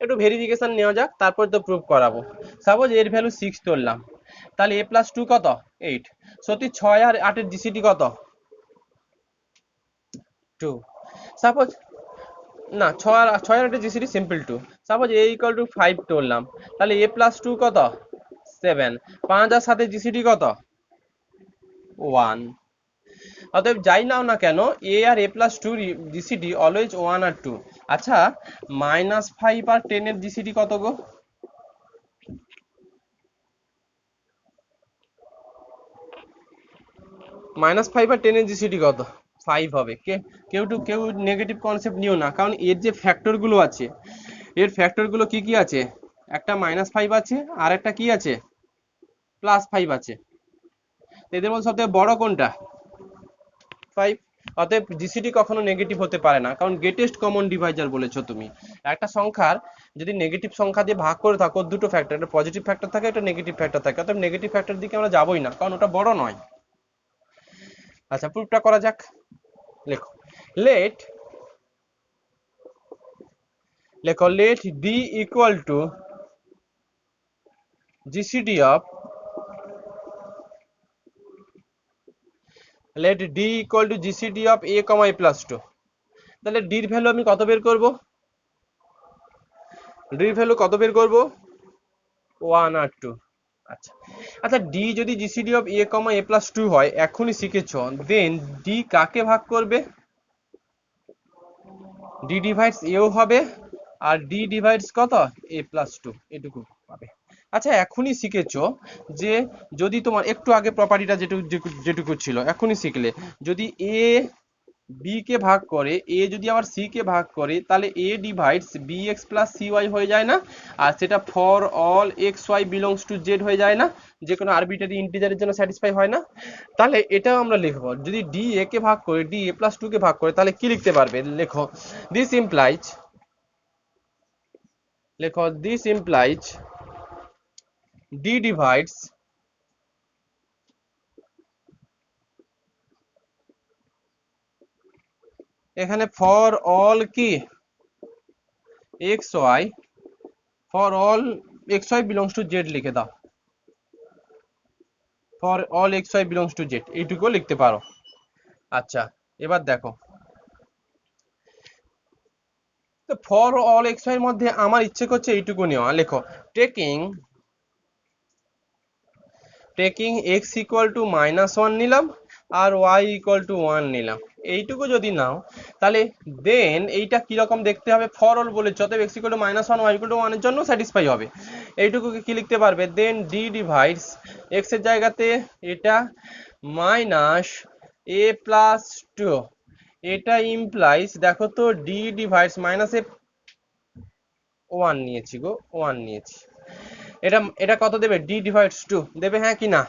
একটু verification নেওয়া যাক, তারপর তো proof করাবো। Suppose এর value 6 ধরলাম, তাহলে a plus 2 কত? 8। সত্যি 6 আর 8 এর জিসিডি কত? 2। সাপোজ না, 6 আর 8 এর GCD simple 2। Suppose a equal to 5 ধরলাম, তাহলে a প্লাস 2 কত? 7। 5 আর 7 এর জিসিডি কত? 1। অতএব যাই নাও না কেন, a আর a প্লাস 2 জিসিডি অলওয়েজ 1 আর 2। আচ্ছা, -5 আর 10 এর জিসিডি কত গো? -5 আর 10 এর জিসিডি কত? 5 হবে। কেউ নেগেটিভ কনসেপ্ট নিও না, কারণ এর যে ফ্যাক্টর গুলো আছে, এর ফ্যাক্টর গুলো কি কি আছে? একটা -5 আছে আর একটা কি আছে? +5 আছে। এদের মধ্যে সবথেকে বড় কোনটা? 5। অতএব জিসিডি কখনো নেগেটিভ হতে পারে না, কারণ গ্রেটেস্ট কমন ডিভাইজার বলেছো তুমি। একটা সংখ্যার যদি নেগেটিভ সংখ্যা দিয়ে ভাগ করে থাকো, দুটো ফ্যাক্টর, একটা পজিটিভ ফ্যাক্টর থাকে, একটা নেগেটিভ ফ্যাক্টর থাকে, অতএব নেগেটিভ ফ্যাক্টর দিকে আমরা যাবোই না, কারণ ওটা বড় নয়। আচ্ছা, প্রুফটা করা যাক। লেখো late let d equal to GCD of a comma a plus 2। তাহলে d এর ভ্যালু আমি কত বের করব? d এর ভ্যালু কত বের করব? 1 আর 2। আচ্ছা আচ্ছা, d যদি GCD of a comma a plus 2 হয়, এখনই শিখেছো, দেন d কাকে ভাগ করবে? d ডিভাইডস a ও হবে, আর d ডিভাইডস কত? a plus 2, এটুকু পাবে। আচ্ছা, এখনই শিখেছো যে যদি তোমার একটু আগে প্রপার্টিটা যেটুকু ছিল এখনই শিখলে, যদি a b কে ভাগ করে, a যদি আবার c কে ভাগ করে, তাহলে a divides bx plus cy হয়ে যায় না? আর সেটা for all x y belongs to Z হয়ে যায় না? যে কোনো আরবিটারি ইন্টিজারের জন্য স্যাটিসফাই হয় না? তাহলে এটাও আমরা লিখবো, যদি d a কে ভাগ করে, d a প্লাস 2 কে ভাগ করে, তাহলে কি লিখতে পারবে? This implies this implies d divides এখানে ফর অল কি x y, for all x y belongs to Z লিখে দাও, for all x y belongs to Z, এইটুকু লিখতে পারো। আচ্ছা, এবার দেখো, তো ফর অল এক্স ওয়াই এর মধ্যে আমার ইচ্ছে করছে এইটুকু নেওয়া। লেখো টেকিং এক্স ইকুয়াল টু -1 নিলাম আর ওয়াই ইকুয়াল টু 1 নিলাম, এইটুকু যদি নাও, তাহলে দেন এইটা কিরকম দেখতে হবে? ফর অল বলেছে, অতএব x equal to -1 y equal to 1 এর জন্য স্যাটিসফাই হবে। এইটুকুকে কি লিখতে পারবে? দেন ডি ডিভাইডস এক্স এর জায়গাতে এটা মাইনাস এ প্লাস 2, এটা ইমপ্লাইজ, দেখো তো, ডি ডিভাইডস -এ 1 নিয়েছি গো, 1 নিয়েছি। এটা এটা কত দেবে? ডি ডিভাইডস 2 দেবে, হ্যাঁ কি না?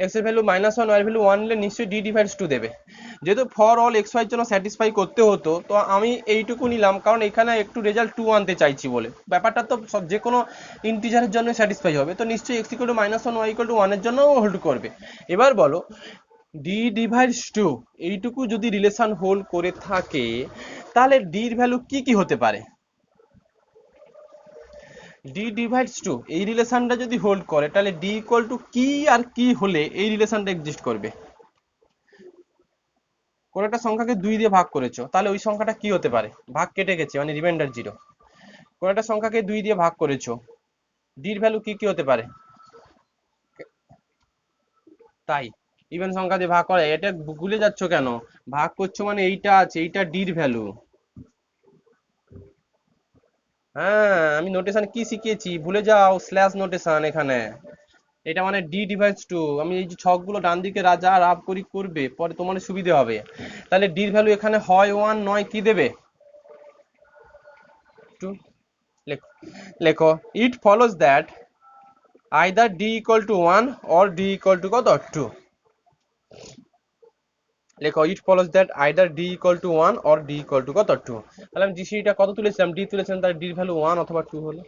এক্স এর ভ্যালু -1, ওয়াই এর ভ্যালু 1 নিলে নিশ্চয়ই ডি ডিভাইডস 2 দেবে। যেহেতু ফর অল এক্স ওয়াই এর জন্য স্যাটিসফাই করতে হতো, তো আমি এইটুকু নিলাম, কারণ এখানে একটু রেজাল্ট 2 আনতে চাইছি বলে। ব্যাপারটা তো সব যে কোনো ইন্টিজারের জন্য স্যাটিসফাই হবে, তো নিশ্চয়ই x equal to -1, y equal to 1 এর জন্য হোল্ড করবে। এবার বলো, ডি ডিভাইডস 2 এইটুকু যদি রিলেশন হোল্ড করে থাকে, তাহলে ডি এর ভ্যালু কি কি হতে পারে? d ডিভাইডস 2 এই রিলেশনটা যদি হোল্ড করে, তাহলে d ইকুয়াল টু কি আর কি হলে এই রিলেশনটা এক্সিস্ট করবে? কোন একটা সংখ্যাকে 2 দিয়ে ভাগ করেছো, তাহলে ওই সংখ্যাটা কি হতে পারে? ভাগ কেটে গেছে মানে রিমাইন্ডার 0। কোন একটা সংখ্যাকে 2 দিয়ে ভাগ করেছো, d এর ভ্যালু কি কি হতে পারে? তাই ইভেন সংখ্যা দিয়ে ভাগ করে, এটা ভুলে যাচ্ছ কেন? ভাগ করছো মানে এইটা আছে, এইটা d এর ভ্যালু। হ্যাঁ, আমি নোটেশন কি শিখিয়েছি ভুলে যাও, স্ল্যাশ নোটেশন এখানে। এটা মানে ডি ডিভাইডস 2। আমি এই যে ছকগুলো ডান দিকে রাজা রাব করি করবে, পরে তোমার সুবিধে হবে। তাহলে ডির ভ্যালু এখানে হয় 1, নয় কি দেবে? 2। লেখো it follows that either D equal to 1 or D equal to কত 2। লেখো it follows that either D equal to 1 or D equal to কত 2। তাহলে আমি জিসিডিটা কত তুলেছিলাম, ডি তুলেছিলাম, তাহলে ডির ভ্যালু 1 অথবা 2 হলো।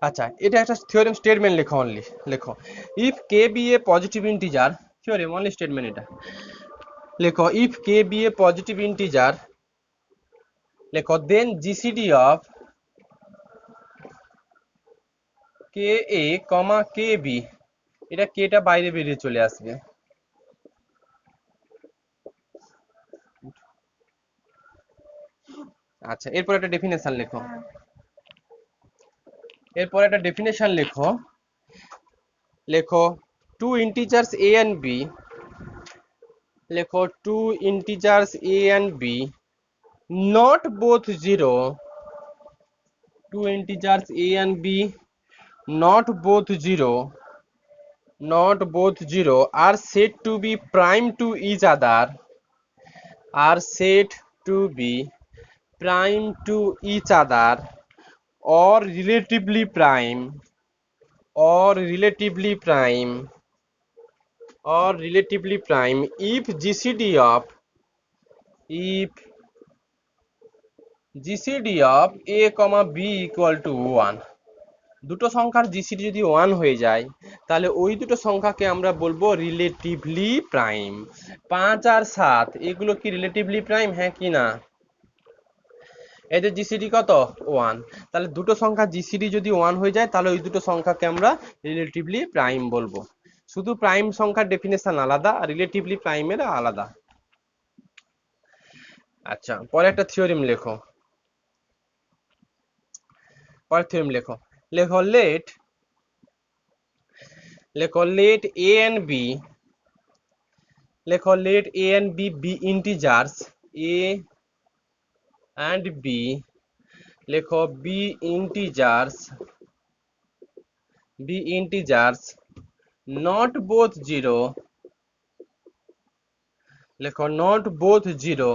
আচ্ছা, এটা একটা থিওরেম স্টেটমেন্ট লেখো অনলি। লেখো if K B a positive integer, theorem only statement এটা। লেখো if K B a positive integer, লেখো then GCD of K A comma K B, এটা কেটা বাইরে বেরিয়ে চলে আসবে। আচ্ছা, এরপর একটা ডেফিনেশন লেখো, এরপর একটা ডেফিনেশন লেখো। লেখো two integers A and B, লেখো two integers A and B not both zero, two integers a and b not both zero, not both zero are said to be prime to each other, are said to be prime to each other or relatively prime, or relatively prime, or relatively prime if GCD of, if GCD of a comma b equal to 1, দুটো সংখ্যার GCD যদি 1 হয়ে যায় তাহলে ওই দুটো সংখ্যাকে আমরা বলবো রিলেটিভলি প্রাইম। 5 আর 7 এগুলো কি রিলেটিভলি প্রাইম, হ্যাঁ কি না? এদের জিসিডি কত 1, তাহলে দুটো সংখ্যা জিসিডি যদি 1 হয়ে যায় তাহলে ওই দুটো সংখ্যাকে আমরা রিলেটিভলি প্রাইম বলবো। শুধু প্রাইম সংখ্যার ডেফিনেশন আলাদা, রিলেটিভলি প্রাইমের আলাদা। আচ্ছা, পরে একটা থিওরেম লেখো, পরের থিওরেম লেখো। লেখো লেট, লেখো লেট এ এন্ড বি, লেখো let a and b be integers, a and b, লেখো b integers, b integers not both zero, লেখো not both zero,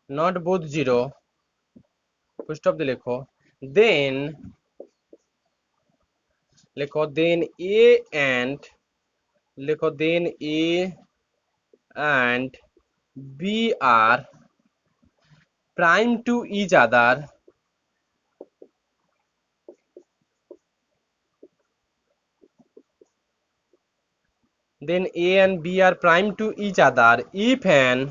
not both zero, full stop দিয়ে লেখো, then লেখো then a and, লেখো then a and b are prime to each other, then a and b are prime to each other if and,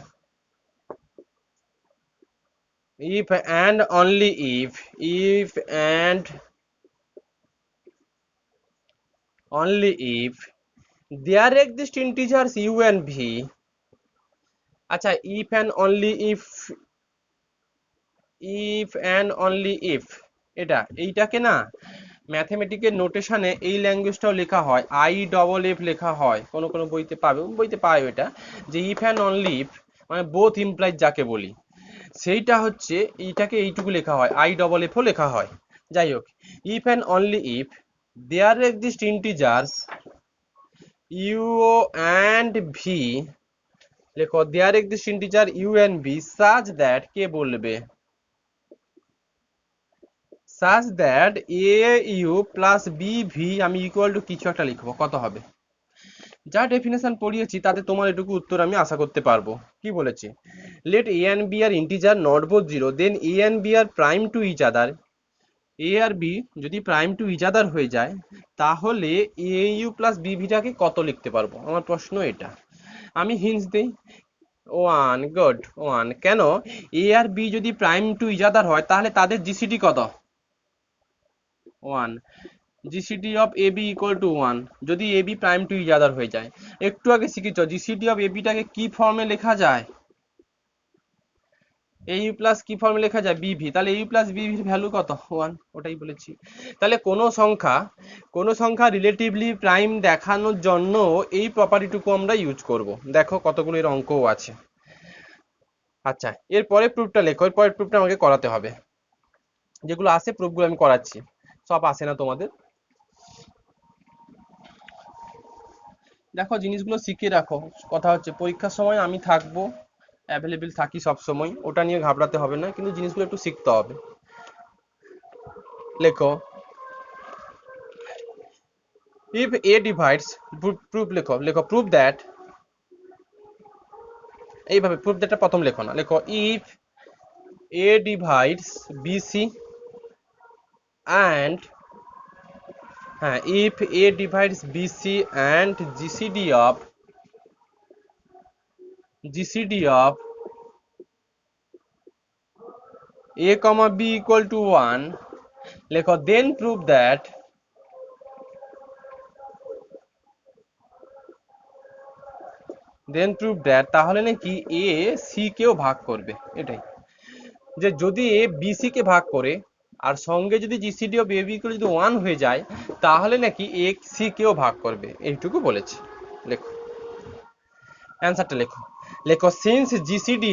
if and only if and only if there exist integers u and v। আচ্ছা, if and only if, if and only if এইটাকে না ম্যাথমেটিকের নোটেশনে এই ল্যাঙ্গুয়েজটাও লেখা হয়, I double F লেখা হয়, কোন কোন বইতে পাবে, বইতে পাবে এটা, যে ইফ অ্যান্ড অনলি ইফ মানে বোথ ইমপ্লাইজ যাকে বলি, সেইটা হচ্ছে এইটাকে এইটুকু লেখা হয়, আই ডবল এফও লেখা হয়। যাই হোক, if and only if there exist integers U and V, লেখো there exist integer U and V such that, কে বলবে, such that au plus bv আমি ইকুয়াল টু কিছু একটা লিখবো, কত হবে? যা ডেফিনেশন পড়িয়েছি তাতে তোমার এটুকু উত্তর আমি আশা করতে পারবো। কি বলেছি, let a and b are integer not both zero, then a and b are prime to each other, a আর বি যদি প্রাইম টু ইচ আদার হয়ে যায় তাহলে এ ইউ প্লাস বিভিটাকে কত লিখতে পারবো, আমার প্রশ্ন এটা। আমি হিন্টস দিই, 1, গুড 1। কেন, এ আর বি যদি প্রাইম টু ইচ আদার হয় তাহলে তাদের জিসিডি কত 1, GCD of A B equal to 1 যদি A B prime to each other হয়ে যায়। একটু আগে শিখেছ জিসিডি অফ এ বিটাকে কি ফর্মে লেখা যায়, এ ইউ প্লাস কি ফর্মে লেখা যায় বিভি, তাহলে এ ইউ প্লাস বিভির ভ্যালু কত 1, ওটাই বলেছি। তাহলে কোনো সংখ্যা রিলেটিভলি প্রাইম দেখানোর জন্য এই প্রপার্টিটুকু আমরা ইউজ করব। দেখো কতগুলো এর অঙ্কও আছে। আচ্ছা, এর পরের প্রুফটা লেখো, এর পরের প্রুফটা আমাকে করাতে হবে, যেগুলো আছে প্রুফগুলো আমি করাচ্ছি, সব আসে না তোমাদের। দেখো জিনিসগুলো শিখে রাখো। কথা হচ্ছে পরীক্ষার সময় আমি থাকবো, অ্যাভেলেবেল থাকি সব সময়, ওটা নিয়ে ঘাবড়াতে হবে না, কিন্তু জিনিসগুলো একটু শিখতে হবে। লেখো if a divides, proof লেখো, proof that, এইভাবে proof that প্রথম লেখো না, লেখো if a divides bc and, হ্যাঁ, if a divides bc and gcd of a comma b equal to 1, লেখো then prove that, তাহলে নাকি a c কেও ভাগ করবে। এটাই, যে যদি এ বিসি কে ভাগ করে আর সঙ্গে যদি GCD of A B equal যদি 1 হয়ে যায়, তাহলে নাকি এ সি কেও ভাগ করবে, এইটুকু বলেছে। লেখো অ্যান্সারটা, লেখো লেখো since gcd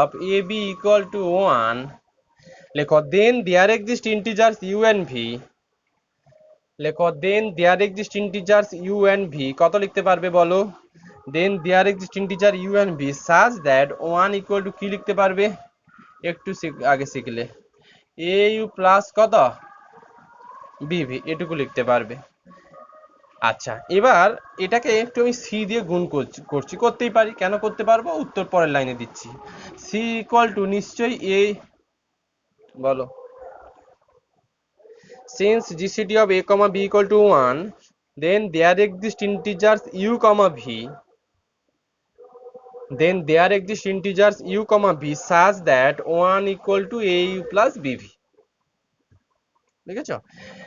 of a b equal to 1, লেখো then there exist integers u and v, লেখো then there exist integers u and v, কত লিখতে পারবে বলো? then there exist integer u and v such that 1 equal to কি লিখতে পারবে? একটু আগে শিখলে এ ইউ প্লাস কত বিভি, এটুকু লিখতে পারবে। আচ্ছা, এবার এটাকে একটু আমি সি দিয়ে গুণ করতেই পারি, কেন করতে পারবো? উত্তর পরের লাইনে দিচ্ছি। সি ইকুয়াল টু নিশ্চয়ই এ, বলো, since gcd of a comma b equal to 1, then there exist integers u comma v, such that 1 equal to a u plus bv, দেখেছো?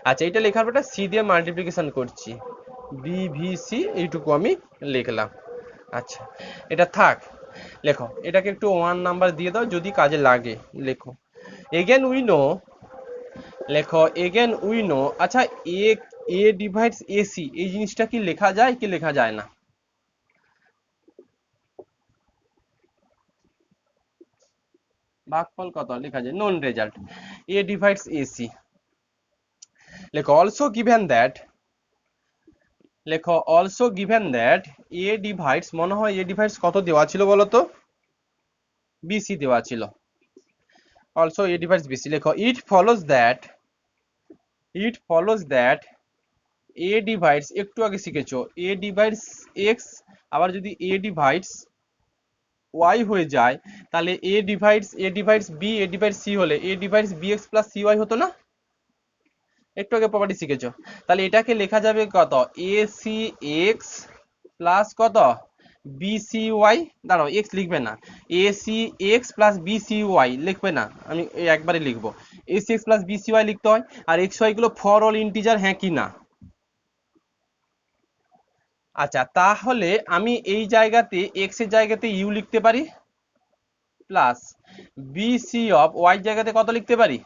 আচ্ছা, এটা লেখার পর সি দিয়ে মাল্টিপ্লিকেশন করছি, বিভিসি এইটুকু আমি লিখলাম। আচ্ছা, এটা থাক। লেখো এটাকে একটু 1 নাম্বার দিয়ে দাও যদি কাজে লাগে। লেখো এগেন উই নো, লেখো এগেন উই নো। আচ্ছা, এ এ ডিভাইডস এসি, এই জিনিসটা কি লেখা যায় কি লেখা যায় না? ভাগফল কত লেখা যায়, নন রেজাল্ট। এ ডিভাইডস এসি, লেখো অলসো গিভেন দ্যাট, লেখো also given that a divides, মনে হয় এ ডিভাইডস কত দেওয়া ছিল বলো তো? বিসি দেওয়া ছিল। অলসো এ ডিভাইডস বিসি, লেখো it follows that A divides, একটু আগে শিখেছো, এ ডিভাইডস এক্স, আবার যদি এ ডিভাইডস ওয়াই হয়ে যায়, তাহলে A divides B, A divides C হলে A divides B X plus C Y হতো না? একটু আগে প্রপার্টি শিখেছো। তাহলে এটাকে লেখা যাবে কত, এ সি এক্স প্লাস কত বি সি ওয়াই, দাঁড়াও এক্স লিখবে না, a c x plus B c y লিখবে না, আমি একবারে লিখবো a c x plus B c y লিখতে হয়। আর এক্স ওয়াই গুলো ফর অল ইন্টিজার, হ্যাঁ কি না? আচ্ছা, তাহলে আমি এই জায়গাতে এক্স এর জায়গাতে ইউ লিখতে পারি, plus B C of y জায়গাতে কত লিখতে পারি,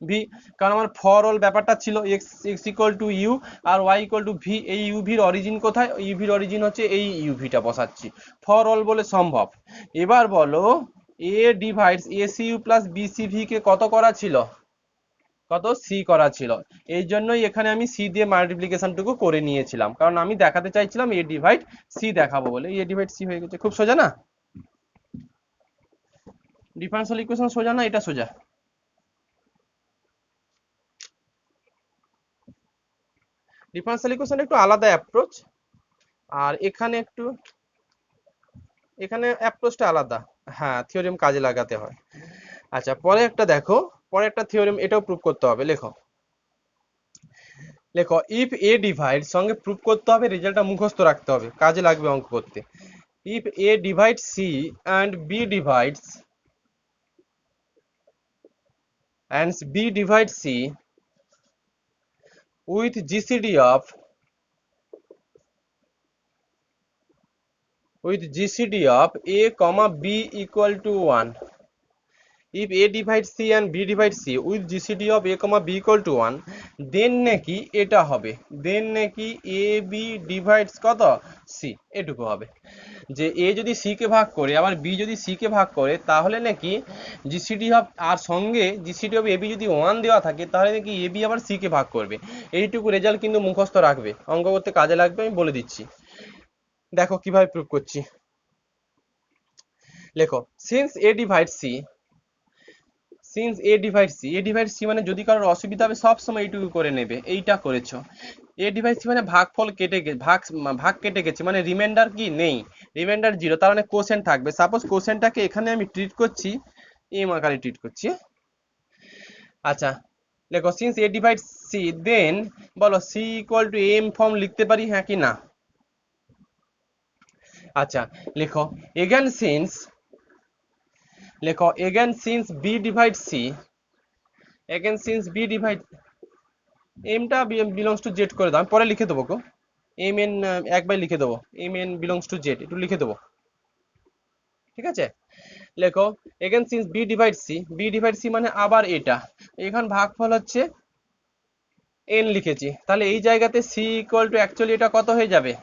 ভি, কারণ আমার ফর অল ব্যাপারটা ছিল এক্স ইকুয়াল টু ইউ আর ওয়াই ইকুয়াল টু ভি। এই ইউভির অরিজিন কোথায়? ইউভির অরিজিন হচ্ছে এই ইউভিটা বসাচ্ছি, ফর অল বলে সম্ভব। এবার বলো A divides A C U plus BC V কে কত করা ছিল, কত সি করা ছিল। এই জন্যই এখানে আমি সি দিয়ে মাল্টিপ্লিকেশনটুকু করে নিয়েছিলাম, কারণ আমি দেখাতে চাইছিলাম এ ডিভাইড সি দেখাবো বলে। এ ডিভাইড সি হয়ে গেছে, খুব সোজা না? ডিফারেন্সিয়াল ইকুয়েশন সোজা না? এটা সোজা। ডিফারেন্সিয়াল ইকুয়েশন একটু আলাদা অ্যাপ্রোচ, আর এখানে অ্যাপ্রোচটা আলাদা। হ্যাঁ, থিওরেম কাজে লাগাতে হয়। আচ্ছা, পরে একটা দেখো, পরে একটা থিওরেম, এটাও প্রুভ করতে হবে। লেখো লেখো ইফ এ ডিভাইড, সঙ্গে প্রুভ করতে হবে, রেজাল্টটা মুখস্থ রাখতে হবে, কাজে লাগবে অঙ্ক করতে। If a divide c and b divides C with GCD of A comma B equal to 1. If A divides C and B divides C with GCD of A comma B equal to 1, then নাকি এটা হবে, then নাকি A B divides কত C, এটুকু হবে। যে এ যদি C K ভাগ করে আবার বি যদি সি কে ভাগ করে তাহলে নাকি জিসিডি অফ আর সঙ্গে জিসিডি অফ এবি যদি 1 দেওয়া থাকে তাহলে নাকি এবি আবার সি কে ভাগ করবে। এইটুকু রেজাল্ট কিন্তু মুখস্থ রাখবে, অঙ্ক করতে কাজে লাগবে, আমি বলে দিচ্ছি। দেখো কিভাবে প্রুভ করছি। লেখো since A divide C, since A divide C, A divide c মানে যদি কারোর অসুবিধা হবে সব সময় এইটুকু করে নেবে, এইটা করেছো। এ ডিভাইড সি মানে ভাগফল কেটে ভাগ কেটে গেছে মানে রিমাইন্ডার কি নেই, রিমাইন্ডার জিরো, তার মানে কোশেন্ট থাকবে। সাপোজ কোশেন্টটাকে এখানে আমি ট্রিট করছি এম আকারে ট্রিট করছি। আচ্ছা লেখো since A divide C then বলো C equal to M form লিখতে পারি হ্যাঁ কি না? আচ্ছা লেখো এগেন সিন্স, লেখো again since B divide C, again since B divide এমটা বিলংস টু জেড করে দাও, আমি পরে লিখে দেবো গো। এম এন একবার লিখে দেবো, m n belongs to Z একটু লিখে দেবো, ঠিক আছে? লেখো again since B divide c, b divide c মানে আবার এটা, এখান ভাগফল হচ্ছে এন লিখেছি, তাহলে এই জায়গাতে সি ইকুয়াল টু অ্যাকচুয়ালি এটা কত হয়ে যাবে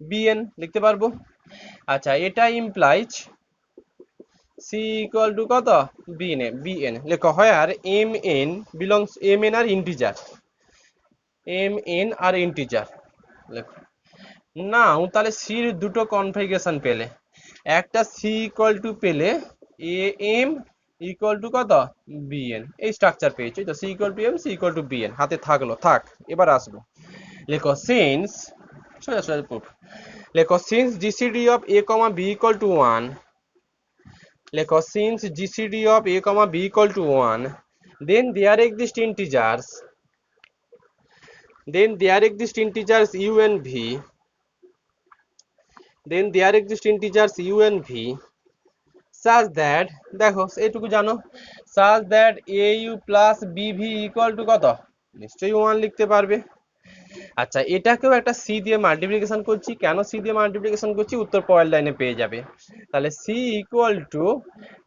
বিএন লিখতে পারবো। আচ্ছা এটা ইমপ্লাইজ সি ইকুয়াল টু কত বিএন লেখো where m n belongs, m n are integer, m n are integer লেখো। নাও তাহলে সির দুটো কনফিগারেশন পেলে, একটা সি ইকুয়াল টু পেলে এ এম ইকুয়াল টু কত বিএন, এই স্ট্রাকচার পেয়েছি তো, c equal to m c equal to b n হাতে থাকলো, থাক এবার আসবো। লেখো সিন্স, সোজা সোজা প্রুফ, লেখো since GCD of A comma b equal to 1, লেখো since GCD of A comma b equal to 1 then there exist integers, then there exist integers u and v, then there exist integers u and v such that, দেখো এইটুকু জানো, such that au plus bv equal to কত, নিশ্চয়ই 1 লিখতে পারবে। আচ্ছা এটাকেও একটা সি দিয়ে মাল্টিপ্লিকেশন করছি, কেন সি দিয়ে মাল্টিপ্লিকেশন করছি উত্তর পরের লাইনে পেয়ে যাবে। তাহলে সি ইকুয়াল টু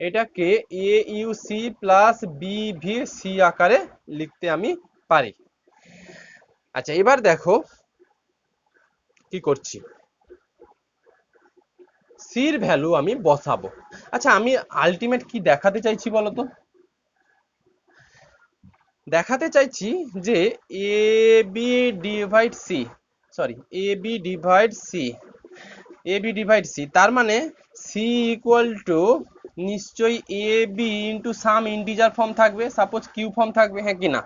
এটাকে a u c plus B v c আকারে লিখতে আমি পারি। আচ্ছা এবার দেখো কি করছি, সির ভ্যালু আমি বসাবো। আচ্ছা আমি আলটিমেট কি দেখাতে চাইছি বলো তো, দেখাতে চাইছি যে A B divide C, sorry A B divide C, A B divide C তার মানে সি ইকুয়াল টু নিশ্চয়ই এ b into some integer form থাকবে, সাপোজ কিউ ফর্ম থাকবে হ্যাঁ কি না?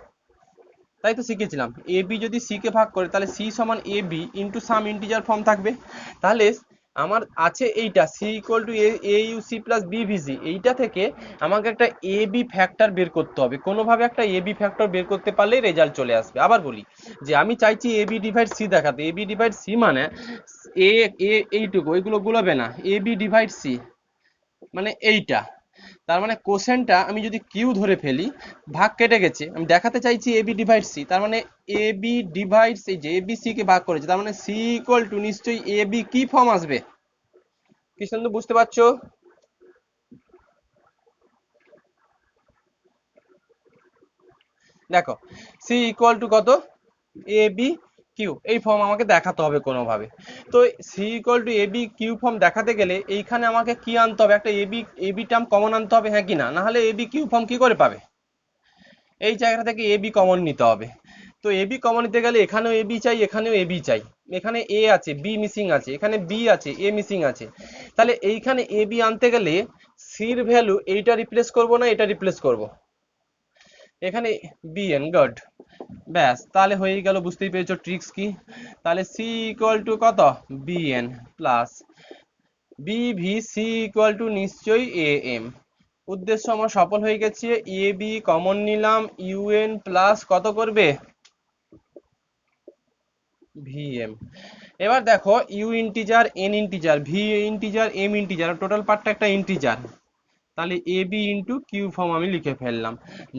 তাই তো শিখেছিলাম এ বি যদি সি কে ভাগ করে তাহলে সি সমান a b into some integer form থাকবে। তাহলে আমার আছে এইটা c equal to A u c plus b v c, এইটা থেকে আমাকে একটা এ বি ফ্যাক্টর বের করতে হবে, কোনোভাবে একটা এ বি ফ্যাক্টর বের করতে পারলেই রেজাল্ট চলে আসবে। আবার বলি যে আমি চাইছি এ বি ডিভাইড সি দেখাতে, এ বি ডিভাইড সি মানে এ এ এইটুকু, ওইগুলো গুলোবে না, এ বি ডিভাইড সি মানে এইটা, তার মানে কোশ্চেনটা আমি যদি কিউ ধরে ফেলি ভাগ কেটে গেছে, আমি দেখাতে চাইছি এ বি ডিভাইড সি, তার মানে এ বি ডিভাইড সি, যে এ বি সি কে ভাগ করেছে তার মানে সি ইকুয়াল টু নিশ্চয়ই এ বি কি ফর্ম আসবে, কি সুন্দর বুঝতে পারছো? দেখো সি ইকুয়াল টু কত এ বি কিউ, এই ফর্ম আমাকে দেখাতে হবে কোনোভাবে। তো c equal to a b q form দেখাতে গেলে এইখানে আমাকে কি আনতে হবে, একটা এ বি টার্ম কমন আনতে হবে হ্যাঁ কি না? না হলে এ বি কিউ ফর্ম কি করে পাবে, এই জায়গা থেকে এ বি কমন নিতে হবে। তো এ বি কমন নিতে গেলে এখানেও এ বি চাই, এখানেও এ বি চাই, এখানে এ আছে বি মিসিং আছে, এখানে বি আছে এ মিসিং আছে, তাহলে এইখানে এ বি আনতে গেলে সির ভ্যালু এইটা রিপ্লেস করব না এটা রিপ্লেস করব, এখানে বিএন গড, ব্যাস তাহলে হয়ে গেল, বুঝতেই পেরেছো ট্রিক্স কি। তাহলে সি ইকুয়াল টু কত b n plus B v c equal to নিশ্চয়ই এ এম, উদ্দেশ্য আমার সফল হয়ে গেছে, এ বি কমন নিলাম, ইউএন প্লাস কত করবে ভিএম। এবার দেখো u integer n integer v integer m integer, total পার্টটা একটা ইন্টিজার, তাহলে a b into q form আমি লিখে ফেললাম,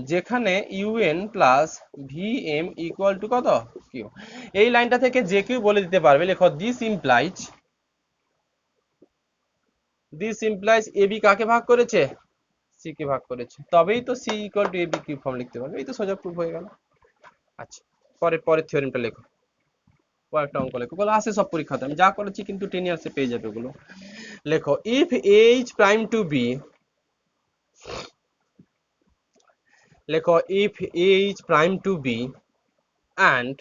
যেখানে u n plus v m equal to কত কিউ। এই লাইনটা থেকে যে কেউ বলে দিতে পারবে, লেখো দিস ইমপ্লাইজ এ বি কাকে ভাগ করেছে সি কে ভাগ করেছে, তবেই তো c equal to a b q form লিখতে পারবে, এই তো সোজা প্রুফ হয়ে গেল। আচ্ছা পরের থিওরেমটা লেখো। কয়েকটা অঙ্ক লেখো, ওগুলো আছে সব পরীক্ষাতে, আমি যা করেছি কিন্তু 10 ইয়ার্সে পেয়ে যাবে ওগুলো। লেখো if H prime to B, লেখো if H prime to B and,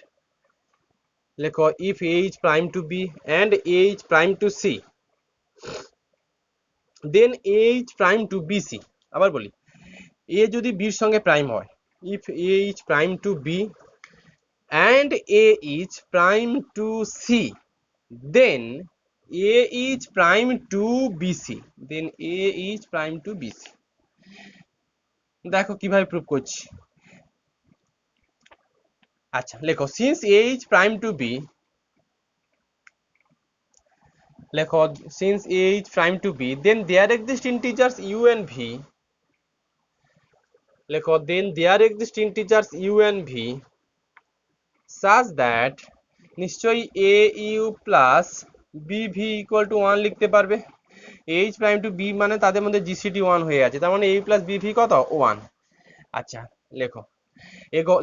লেখো if H prime to B and H prime to C, then H prime to B C. আবার বলি, এ যদি বির সঙ্গে প্রাইম হয়, if H prime to B and A is prime to C, then A is prime to BC, then A is prime to BC। দেখো কিভাবে prove করছি। আচ্ছা লেখো since A is prime to B, লেখো since A is prime to B, then there exist integers U and V, লেখো then there exist integers U and V such that, নিশ্চয়ই a you plus B v equal to 1 লিখতে পারবে। H prime to B মানে তাদের মধ্যে GCD 1 হয়ে আছে, তার মানে এ প্লাস বি ভি কত 1। আচ্ছা লেখো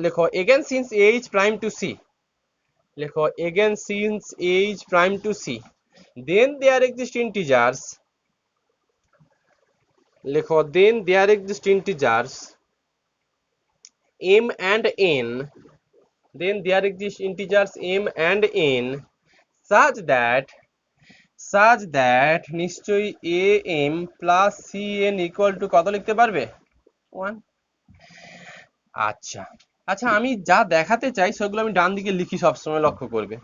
লেখো again since H prime to C, লেখো again since H prime to C, then there exist integers, লেখো then there exist integers m and n, then there exist integers m and n such that নিশ্চয়ই a m plus c n equal to কত লিখতে পারবে 1। আচ্ছা আচ্ছা, আমি যা দেখাতে চাই সেগুলো আমি ডান দিকে লিখি সবসময়, লক্ষ্য করবে।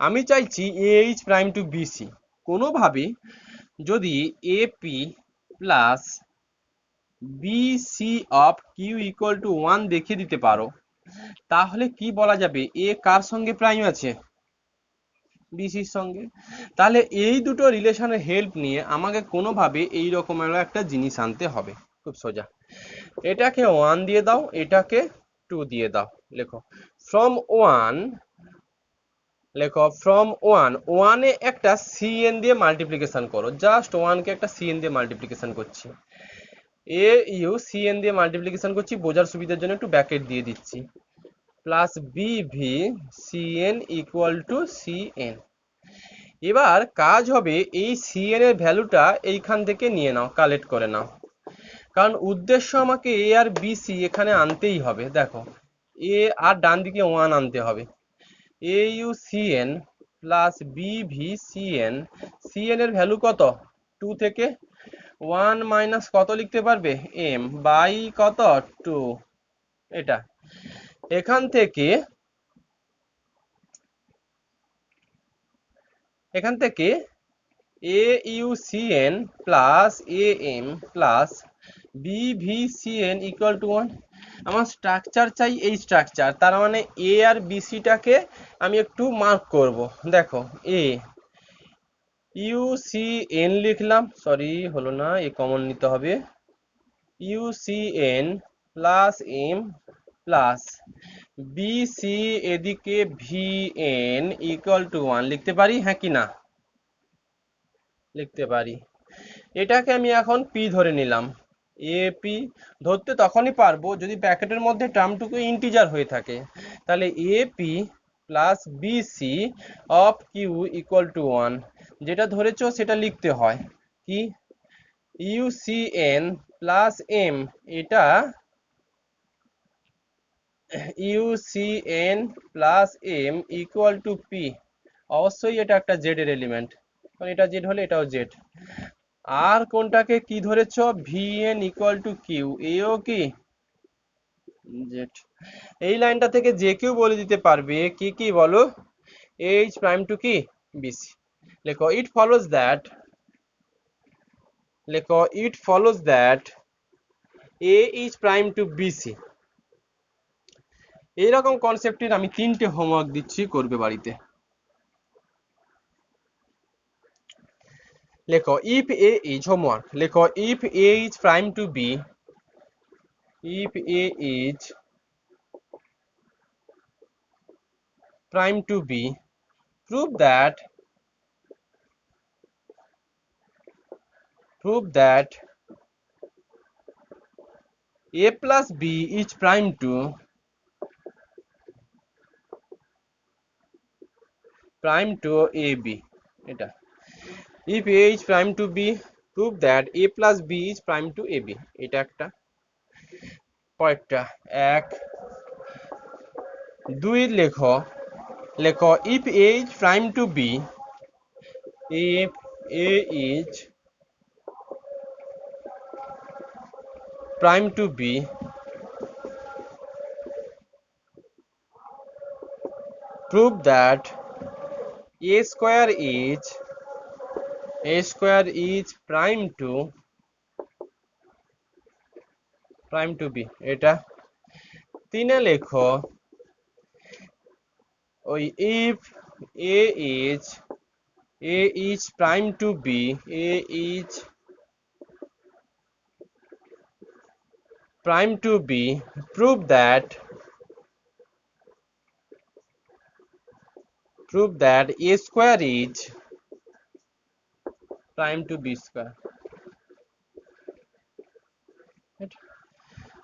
আমি চাইছি a h prime to B c, কোনোভাবে যদি a P plus B C of Q equal to 1 দেখিয়ে দিতে পারো, তাহলে কি বলা যাবে এ কার সঙ্গে প্রাইম আছে বিসির সঙ্গে। তাহলে এই দুটো রিলেশনের হেল্প নিয়ে আমাকে কোনোভাবে এই রকমের একটা জিনিস আনতে হবে, খুব সোজা। এটাকে 1 দিয়ে দাও, এটাকে 2 দিয়ে দাও। লেখো ফ্রম 1, লেখো ফ্রম 1 এ একটা সিএন দিয়ে মাল্টিপ্লিকেশন করো, জাস্ট 1 কে একটা সিএন দিয়ে মাল্টিপ্লিকেশন করছি, এ ইউ সিএন দিয়ে মাল্টিপ্লিকেশন করছি, বোঝার সুবিধার জন্য একটু ব্র্যাকেট দিয়ে দিচ্ছি, plus B v c n equal to c n. এবার কাজ হবে এই সিএন এর ভ্যালুটা এইখান থেকে নিয়ে নাও, কালেক্ট করে নাও, কারণ উদ্দেশ্য আমাকে এ আর বি সি এখানে আনতেই হবে। দেখো এ আর ডান দিকে 1 আনতে হবে, a u c n plus B v c n, c n এর ভ্যালু কত 2 থেকে 1 মাইনাস কত লিখতে পারবে এম বাই কত 2, এটা এখান থেকে a u c n plus a m plus B v c n equal to 1। আমার স্ট্রাকচার চাই এই স্ট্রাকচার, তার মানে এ আর বি সিটাকে আমি একটু মার্ক করব। দেখো এ ইউ সি এন লিখলাম, সরি হলো না, এ কমন নিতে হবে, u C N plus m plus B c এদিকে ভি এন ইকুয়াল টু 1 লিখতে পারি, হ্যাঁ কি না লিখতে পারি। এটাকে আমি এখন পি ধরে নিলাম, এ পি ধরতে তখনই পারবো যদি ব্র্যাকেটের মধ্যে টার্মটুকু ইন্টিজার হয়ে থাকে। তাহলে A P plus B C of Q equal to 1, যেটা ধরেছ সেটা লিখতে হয় কি U C N plus M, এটা U C N plus M equal to P, অবশ্যই এটা একটা জেড এর এলিমেন্ট, কারণ এটা জেড হলে এটাও জেড। আর কোনটাকে কি ধরেছো V N equal to Q, এও কি জেড। এই লাইনটা থেকে যে কেউ বলে দিতে পারবে কি কি বলো এইচ প্রাইম টু কি বিসি। লেখো ইট ফলোজ দ্যাট, লেখো it follows that A is prime to BC. এইরকম কনসেপ্টের আমি 3টে হোমওয়ার্ক দিচ্ছি, করবে বাড়িতে। লেখো ইফ এ ইজ হোমওয়ার্ক, লেখো if A is prime to B, if A is prime to B, prove that A plus B is prime to prime to ab, এটা if a is prime to b, prove that a plus b is prime to ab, এটা একটা। কয়েকটা, এক দুই লেখো, লেখো if a is prime to b, if a is prime to b, prove that a square is prime to b, এটা। তিনে লেখো ওই if a is prime to b, a is prime to b, prove that a square is prime to b square,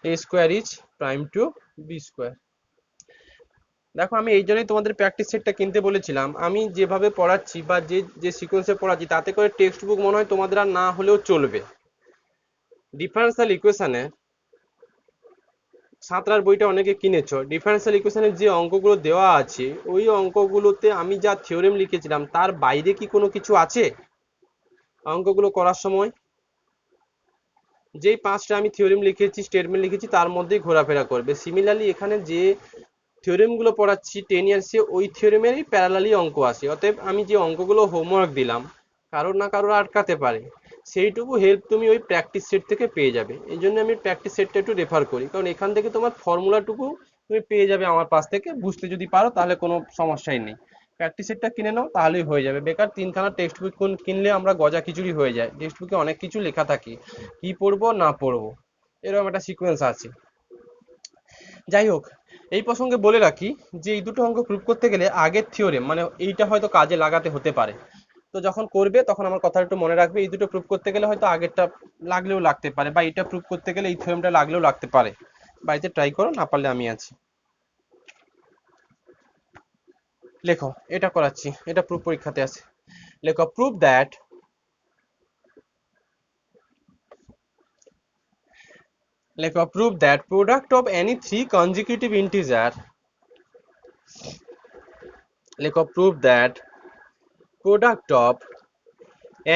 a square is prime to b square। দেখো আমি এই জন্যই তোমাদের practice সেটটা কিনতে বলেছিলাম, আমি যেভাবে পড়াচ্ছি বা যে যে সিকোয়েন্সে পড়াচ্ছি তাতে করে টেক্সট বুক মনে হয় তোমাদের আর না হলেও চলবে। ডিফারেন্সিয়াল ইকুয়েশনে সাঁতরার বইটা অনেকে কিনেছো, ডিফারেন্সিয়াল ইকুয়েশনের যে অঙ্কগুলো দেওয়া আছে ওই অঙ্কগুলোতে আমি যা থিওরেম লিখেছিলাম তার বাইরে কি কোনো কিছু আছে অঙ্কগুলো করার সময়? যেই পাঁচটা আমি থিওরেম লিখেছি, স্টেটমেন্ট লিখেছি, তার মধ্যেই ঘোরাফেরা করবে। সিমিলারলি এখানে যে থিওরেমগুলো পড়াচ্ছি 10 ইয়ার্সে ওই থিওরেমেরই প্যারালালি অঙ্ক আসে। অতএব আমি যে অঙ্কগুলো হোমওয়ার্ক দিলাম কারোর না কারোর আটকাতে পারে, সেইটুকু হেল্প তুমি ওই প্র্যাকটিস সেট থেকে পেয়ে যাবে। এই জন্য আমি প্র্যাকটিস সেটটা একটু রেফার করি, কারণ এখান থেকে তোমার ফর্মুলাটুকু তুমি পেয়ে যাবে আমার পাশ থেকে। বুঝতে যদি পারো তাহলে কোনো সমস্যাই নেই। প্র্যাকটিস সেটটা কিনে নাও তাহলেই হয়ে যাবে। বেকার তিনখানা টেক্সট বুক কিনলে আমরা গজা খিচুড়ি হয়ে যায়। টেক্সট বুকে অনেক কিছু লেখা থাকে, কি পড়বো না পড়বো এরকম একটা সিকোয়েন্স আছে। যাই হোক, এই প্রসঙ্গে বলে রাখি যে এই দুটো অঙ্ক প্রুভ করতে গেলে আগের থিওরেম মানে এইটা হয়তো কাজে লাগাতে হতে পারে। তো যখন করবে তখন আমার কথা একটু মনে রাখবে, এই দুটো প্রুভ করতে গেলে হয়তো আগেরটা লাগলেও লাগতে পারে, বা এটা প্রুভ করতে গেলে এই থিওরেমটা লাগলেও লাগতে পারে। বাড়িতে ট্রাই করো, না পারলে আমি আছি। লেখো, এটা করাচ্ছি, এটা প্রুফ পরীক্ষাতে আছে। লেখো প্রুভ দ্যাট, লেখো prove that product of any three consecutive integer, লেখো prove that product of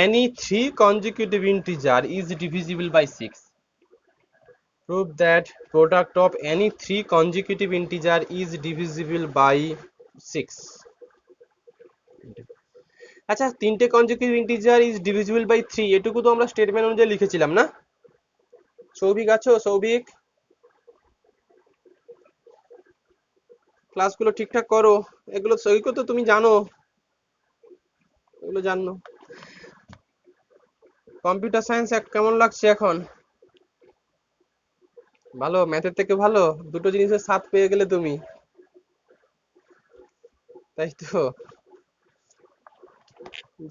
any three consecutive integer is divisible by 6. Prove that product of any three consecutive integer is divisible by 6. আচ্ছা, তিনটে consecutive integer is divisible by 3 এটুকু তো আমরা statement অনুযায়ী লিখেছিলাম না? সৌভিক আছো? সৌভিক, ক্লাসগুলো ঠিকঠাক করো। এগুলো সৌভিকও তো তুমি জানো, এগুলো জানো। কম্পিউটার সায়েন্স কেমন লাগছে এখন? ভালো? ম্যাথের থেকে ভালো? দুটো জিনিসের স্বাদ পেয়ে গেলে তুমি, তাই তো?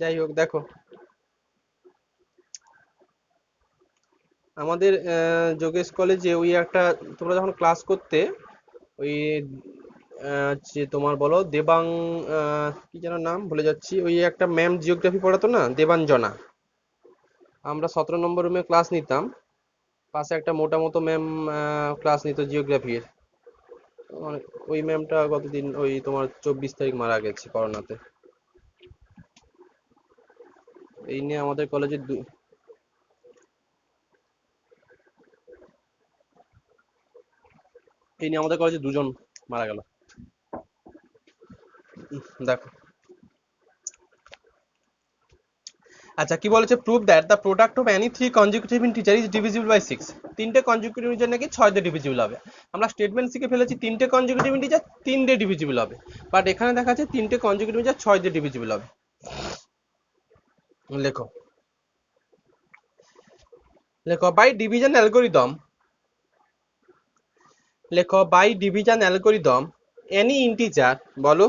যাই হোক, দেখো আমাদের যোগেশ কলেজে ওই একটা, তোমরা যখন ক্লাস করতে ওই যে তোমার বলো দেবাং, কি যেন নাম ভুলে যাচ্ছি, ওই একটা ম্যাম জিওগ্রাফি পড়াতো না, দেবাঞ্জনা। আমরা 17 নম্বর রুমে ক্লাস নিতাম, পাশে একটা মোটা মতো ম্যাম ক্লাস নিত জিওগ্রাফির। ওই ম্যামটা গতদিন ওই তোমার 24 তারিখ মারা গেছে করোনাতে। এই নিয়ে আমাদের কলেজে দুজন মারা গেল। দেখো, আচ্ছা কি বলেছে, prove that the product of any three consecutive integer is divisible by 6। তিনটে কনজিকিউটিভ ইন্টিজার নাকি 6 দিয়ে ডিভিজিবল হবে। আমরা স্টেটমেন্ট শিখে ফেলেছি তিনটে কনজিকিউটিভ ইন্টিজার 3 দিয়ে ডিভিজিবল হবে, বাট এখানে দেখা যাচ্ছে তিনটে কনজিকিউটিভ ইন্টিজার 6 দিয়ে ডিভিজিবল হবে। লেখো, লেখো বাই ডিভিশন অ্যালগরিদম, লেখো by division algorithm any integer, বলো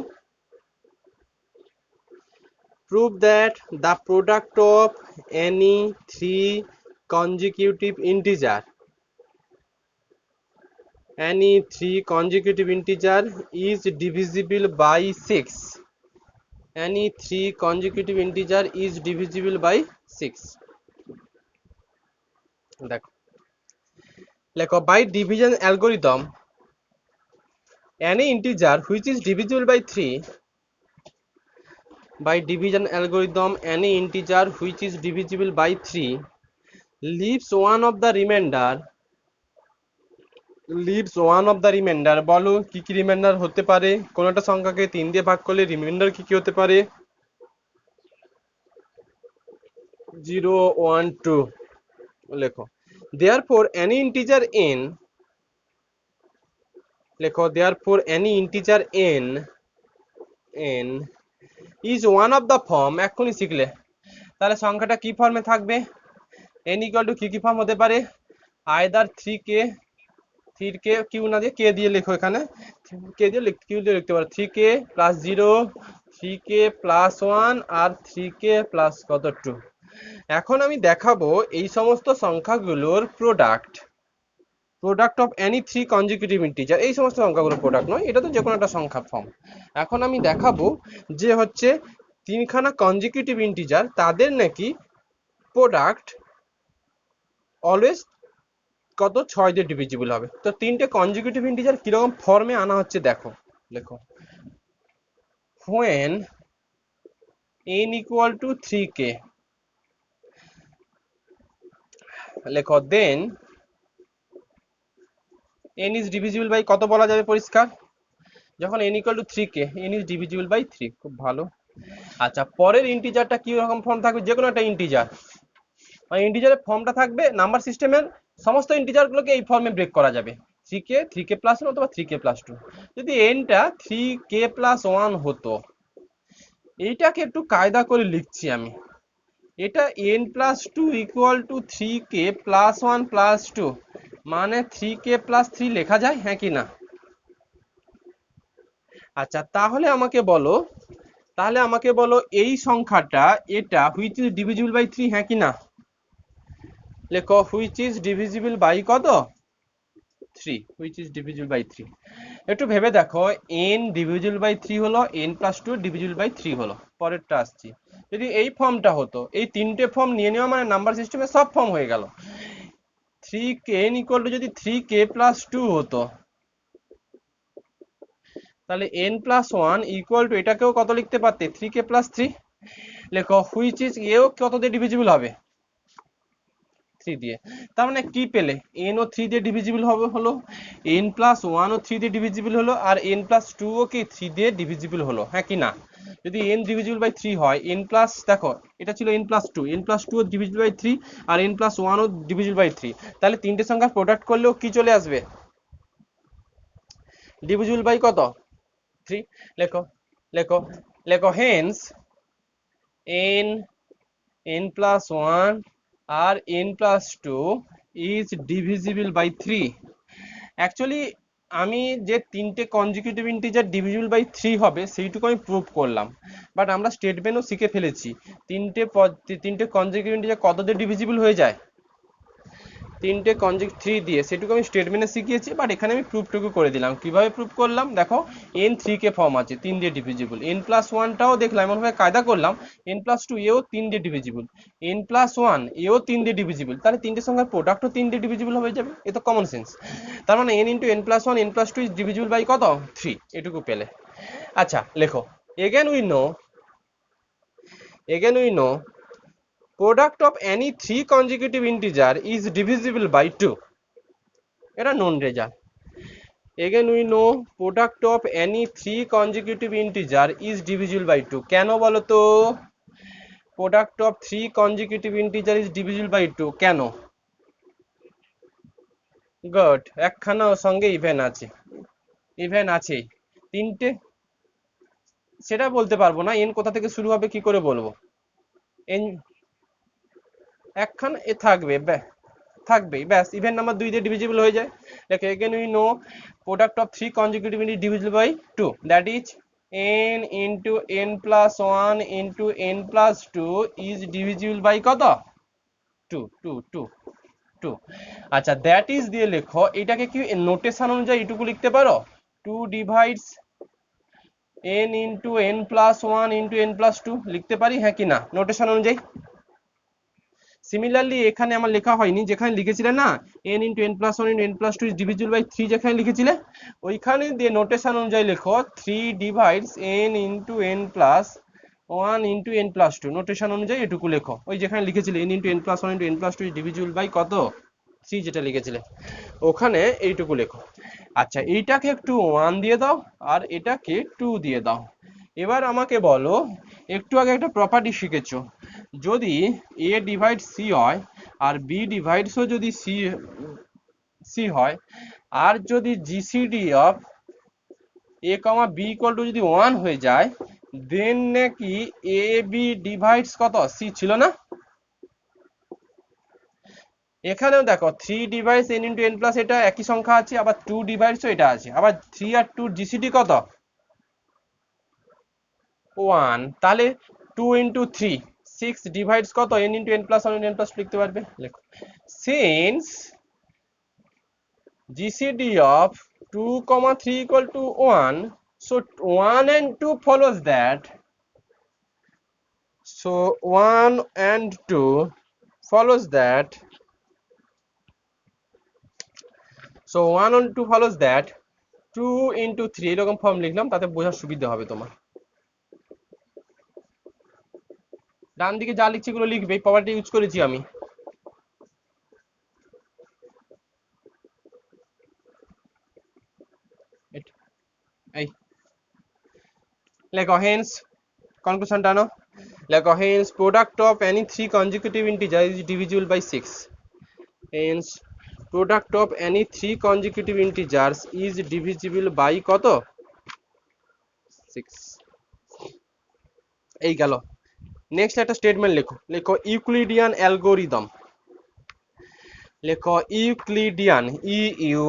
prove that the product of any three consecutive integer is divisible by 6 any three consecutive integer is divisible by 6. দেখো লেখো by division algorithm any integer which is divisible by 3 by division algorithm any integer which is divisible by 3 leaves one of the remainder বলো কি কি reminder হতে পারে কোন একটা সংখ্যাকে 3 দিয়ে ভাগ করলে রিমাইন্ডার কি কি হতে পারে 0 1 2 লেখো therefore any integer n লেখো therefore any integer n is one of the form এখনই শিখলে তাহলে সংখ্যাটা কি ফর্মে থাকবে n equal to কি ফর্ম হতে পারে either 3k কিউ না দিয়ে কে দিয়ে লেখো এখানে কে দিয়ে কিউ দিয়ে লিখতে পারো 3k প্লাস 0 3k প্লাস 1 আর 3k প্লাস কত 2 এখন আমি দেখাবো এই সমস্ত সংখ্যাগুলোর product of any three consecutive integer এই সমস্ত সংখ্যাগুলোর প্রোডাক্ট নয় এটা তো যে কোনো একটা সংখ্যার ফর্ম এখন আমি দেখাবো যে হচ্ছে তিনখানা কনজিকিউটিভ ইন্টিজার তাদের নাকি প্রোডাক্ট অলওয়েজ কত 6 দিয়ে ডিভিজিবল হবে তো তিনটে কনজিকিউটিভ ইন্টিজার কিরকম ফর্মে আনা হচ্ছে দেখো লেখো when n equal to 3k লেখো then n is divisible by কত বলা যাবে পরিষ্কার যখন n equal to 3k n is divisible by 3 খুব ভালো আচ্ছা পরের ইন্টিজারটা কি রকম ফর্ম থাকবে যে কোনো একটা ইন্টিজার মানে ইন্টিজারের ফর্মটা থাকবে নাম্বার সিস্টেমের সমস্ত ইন্টিজারগুলোকে এই ফর্মে ব্রেক করা যাবে 3k 1 অথবা 3k 2 যদি nটা 3k 1 হতো এইটাকে একটু কায়দা করে লিখছি আমি এটা n + 2 ইকুয়াল টু 3k + 1 + 2 মানে 3k + 3 লেখা যায় হ্যাঁ কি না আচ্ছা তাহলে আমাকে বলো এই সংখ্যাটা এটা হুইচ ইজ ডিভিজিবল বাই 3 হ্যাঁ কি না লেখো হুইচ ইজ ডিভিজিবল বাই কত 3 হুইচ ইজ ডিভিজিবল বাই 3 একটু ভেবে দেখো n ডিভিজিবল বাই 3 হলো n + 2 ডিভিজিবল বাই 3 হলো পরেরটা আসছি যদি এই ফর্মটা হতো এই তিনটে ফর্ম নিয়ে নেওয়া মানে নাম্বার সিস্টেমে সব ফর্ম হয়ে গেল 3k n ইকুয়াল টু যদি 3k + 2 হতো তাহলে n + 1 ইকুয়াল টু এটাকেও কত লিখতে পারতে 3k + 3 লেখো হুইচ ইজ এও কত দিয়ে ডিভিজিবল হবে 3 দিয়ে তার মানে কি পেলে n ও 3 দিয়ে ডিভিজিবল হবে হলো n + 1 ও 3 দিয়ে ডিভিজিবল হলো আর n + 2 ও কি 3 দিয়ে ডিভিজিবল হলো হ্যাঁ কি না যদি n ডিভিজিবল বাই 3 হয় n প্লাস দেখো এটা ছিল n + 2 n + 2 ও ডিভিজিবল বাই 3 আর n + 1 ও ডিভিজিবল বাই 3 তাহলে তিনটে সংখ্যার প্রোডাক্ট করলেও কি চলে আসবে ডিভিজিবল বাই কত 3 লেখো লেখো লেখো হেন্স n + 1 আর n + 2 is divisible by 3 actually আমি যে তিনটে কনজিকিউটিভ ইন্টিজার ডিভিজিবল বাই 3 হবে সেইটুকু আমি প্রুভ করলাম বাট আমরা স্টেটমেন্টও শিখে ফেলেছি তিনটে কনজিকিউটিভ ইন্টিজার কত দিয়ে ডিভিজিবল হয়ে যায় তিনটে কনজিকিউটিভ 3 দিয়ে সেটুকু আমি স্টেটমেন্টে শিখিয়েছি বাট এখানে আমি প্রুফটুকু করে দিলাম কিভাবে প্রুফ করলাম দেখো n 3k ফর্ম আছে 3 দিয়ে ডিভিজিবল n + 1 টাও দেখলাম এমনভাবে কায়দা করলাম n + 2 এও 3 দিয়ে ডিভিজিবল n + 1 এও 3 দিয়ে ডিভিজিবল তাহলে তিনটে সংখ্যার প্রোডাক্টও 3 দিয়ে ডিভিজিবল হয়ে যাবে এ তো কমন সেন্স তার মানে n * n + 1 n + 2 is divisible by কত 3 এটুকু পেলে আচ্ছা লেখো again we know product of any three consecutive integer is divisible by 2 এটা known result again we know product of any three consecutive integer is divisible by 2 কেন বলো তো product of three consecutive integer is divisible by 2 কেন good একখানা সঙ্গে even আছে তিনটে সেটা বলতে পারবো না n কোথা থেকে শুরু হবে কি করে বলবো n একখান এ থাকবেই ব্যাস ইভেন নাম্বার 2 দিয়ে ডিভিজিবল হয়ে যায় দেখো again we know product of three consecutive is divisible by 2 that is n into n + 1 into n + 2 is divisible by কত 2 আচ্ছা that is দিয়ে লেখো এটাকে কি নোটেশন অনুযায়ী এটুকু লিখতে পারো 2 divides n into n plus one into n plus two লিখতে পারি, হ্যাঁ কি না নোটেশন অনুযায়ী? সিমিলারলি এখানে আমার লেখা হয়নি, যেখানে লিখেছিলে না n into n plus one into n plus two is divisible by three, যেখানে লিখেছিলে ওইখানে দিয়ে নোটেশন অনুযায়ী লেখো three divides n into n plus one into n plus two, notation অনুযায়ী এটুকু লেখো। ওই যেখানে লিখেছিলে n into n plus one into n plus two is divisible by কত, থ্রি, যেটা লিখেছিলে ওখানে এইটুকু লেখো। আচ্ছা এইটাকে একটু ওয়ান দিয়ে দাও আর এটাকে টু দিয়ে দাও। এবার আমাকে বলো, একটু আগে একটা প্রপার্টি শিখেছো, যদি এ ডিভাইড সি হয় আর বি ডিভাইডসও যদি সি সি হয়, আর যদি GCD of A comma b equal to যদি ওয়ান হয়ে যায়, দেন নাকি এ বি ডিভাইডস কত সি, ছিল না? এখানেও দেখো three divides n into N plus, এটা একই সংখ্যা আছে, আবার টু ডিভাইডসও এটা আছে, আবার থ্রি আর টু জিসিডি কত, ওয়ান। তাহলে two into three, six divides কত, N into N plus one into N plus লিখতে পারবে, লেখো। Since GCD of two comma three equal to one, so 1 and 2 follows that, so 1 and 2 follows that, so 1 and 2 follows that 2 into 3, এরকম form লিখলাম, তাতে বোঝার সুবিধা হবে তোমার। ডান দিকে যা লিখছি এগুলো লিখবে, এই প্রপার্টি ইউজ করেছি আমি। এই লেখো হেন্স, কনক্লুশন টানো, লেখো hence product of any three consecutive integer is divisible by six, hence product of any three consecutive integers is divisible by কত, সিক্স। এই গেল। নেক্সট একটা স্টেটমেন্ট লেখো, লেখো ইউক্লিডিয়ান অ্যালগোরিদম, লেখো Euclidean, e u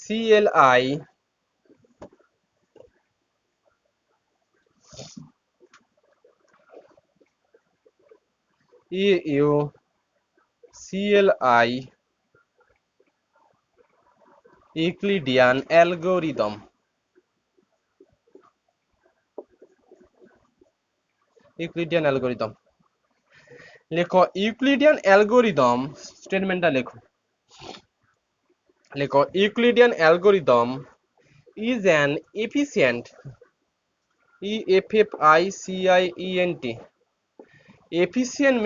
c l i e u c l i, Euclidean algorithm, Euclidean algorithm. লেখো Euclidean algorithm, স্টেটমেন্টটা লেখো, লেখো Euclidean algorithm is an efficient, efficient, efficient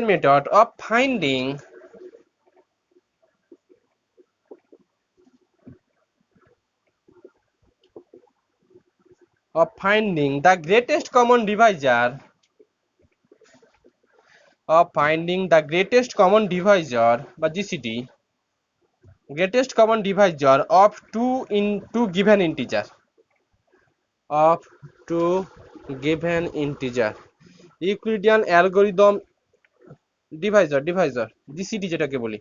method of finding the greatest common divisor, of finding the greatest common divisor বা GCD, greatest common divisor of two given integer, of two given integer, Euclidean algorithm divisor GCD যেটাকে বলি,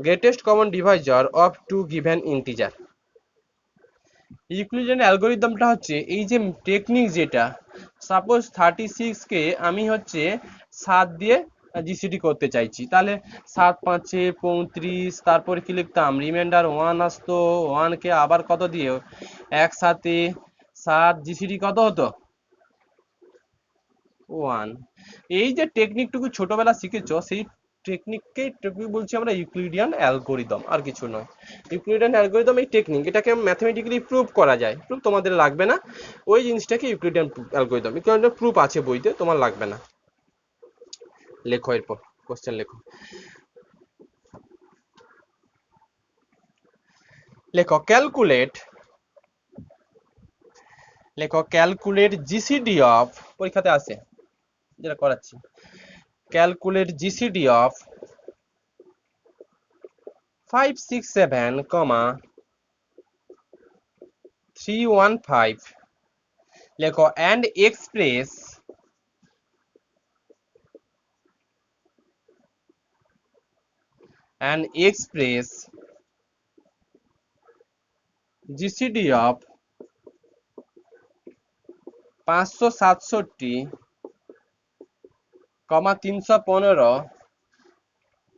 greatest common divisor of two given integer। Euclidean অ্যালগোরিদমটা হচ্ছে এই যে technique, যেটা suppose 36 কে আমি হচ্ছে 7 দিয়ে জিসিডি করতে চাইছি, তাহলে 7 5 35, তারপরে কি লিখতাম, রিমাইন্ডার 1 আসতো, 1 কে আবার কত দিয়ে একসাথে 7 জিসিডি কত হতো, 1। এই যে টেকনিকটুকু ছোটবেলা শিখেছো, সেই টেকনিককেই বলছি আমরা ইউক্লিডিয়ান অ্যালগোরিদম, আর কিছু নয়। ইউক্লিডিয়ান অ্যালগোরিদম এই টেকনিক, এটাকে ম্যাথমেটিক্যালি প্রুভ করা যায়, প্রুফ তোমাদের লাগবে না, ওই জিনিসটাকে ইউক্লিডিয়ান অ্যালগোরিদম, ইউক্লিডিয়ান প্রুফ আছে বইতে, তোমার লাগবে না। লেখো এরপর কোশ্চেন লেখো, লেখো ক্যালকুলেট, লেখো ক্যালকুলেট জিসিডি অফ, পরীক্ষাতে আসে যেটা করাচ্ছি, ক্যালকুলেট জিসিডি অফ 5 6 7, 315, লেখো and express GCD of 567, 315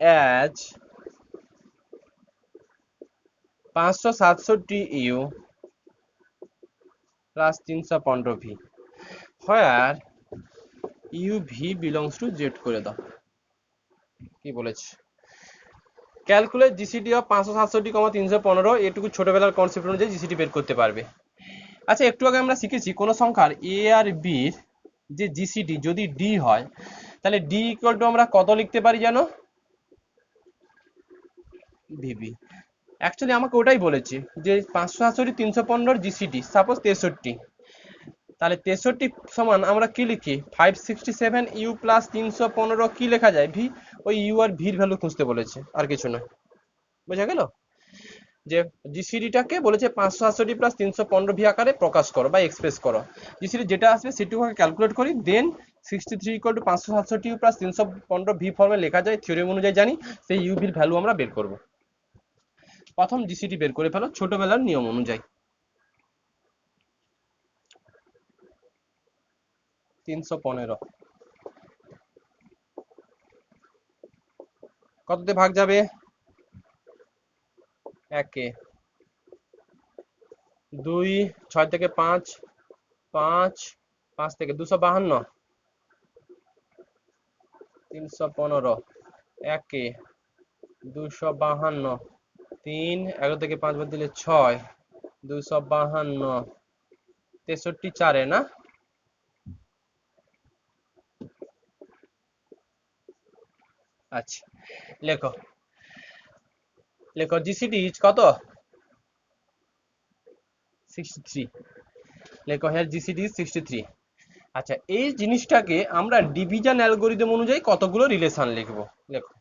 as 567 u plus 315 v, where u v belongs to Z করে দাও। কি বলেছে? ক্যালকুলেট জিসিডি অফ 567, 315, ছোটবেলার কনসেপ্ট অনুযায়ী জিসিডি বের করতে পারবে। আচ্ছা, একটু আগে আমরা শিখেছি কোন সংখ্যার এ আর বির যে জিসিডি যদি ডি হয়, তাহলে ডি ইকুয়াল টু আমরা কত লিখতে পারি জানো? ভিবি। অ্যাকচুয়ালি আমাকে ওটাই বলেছে যে 567, 315 জিসিডি সাপোজ 63, তাহলে 63 সমান আমরা কি লিখি 567 ইউ প্লাস 315 কি লেখা যায়? ভি। ওই ইউ আর ভির ভ্যালু খুঁজতে বলেছে, আর কিছু নয়। বোঝা গেল যে জিসিডিটাকে বলেছে 567 প্লাস 315 ভি আকারে প্রকাশ করো বা এক্সপ্রেস করো। জিসিডি যেটা আসবে সেটুকুকে ক্যালকুলেট করি, then 63 equal to 567 u plus 315 v ফর্মে লেখা যায়, থিওরেম অনুযায়ী জানি, সেই ইউ ভির ভ্যালু আমরা বের করব। প্রথম জিসিডি বের করে ফেলো ছোটবেলার নিয়ম অনুযায়ী। 315 কততে ভাগ যাবে? 1 2 6 থেকে 5 5 5 থেকে 252 315 1 252 3 11 থেকে 5 বাদ দিলে 6 252 63 4 না? আচ্ছা, লেখো লেখো জিসিডি ইজ কত? 63। লেখো হ্যাঁ, জিসিডি ইজ 63। আচ্ছা, এই জিনিসটাকে আমরা ডিভিশন অ্যালগরিদম অনুযায়ী কতগুলো রিলেশন লিখবো। লেখো,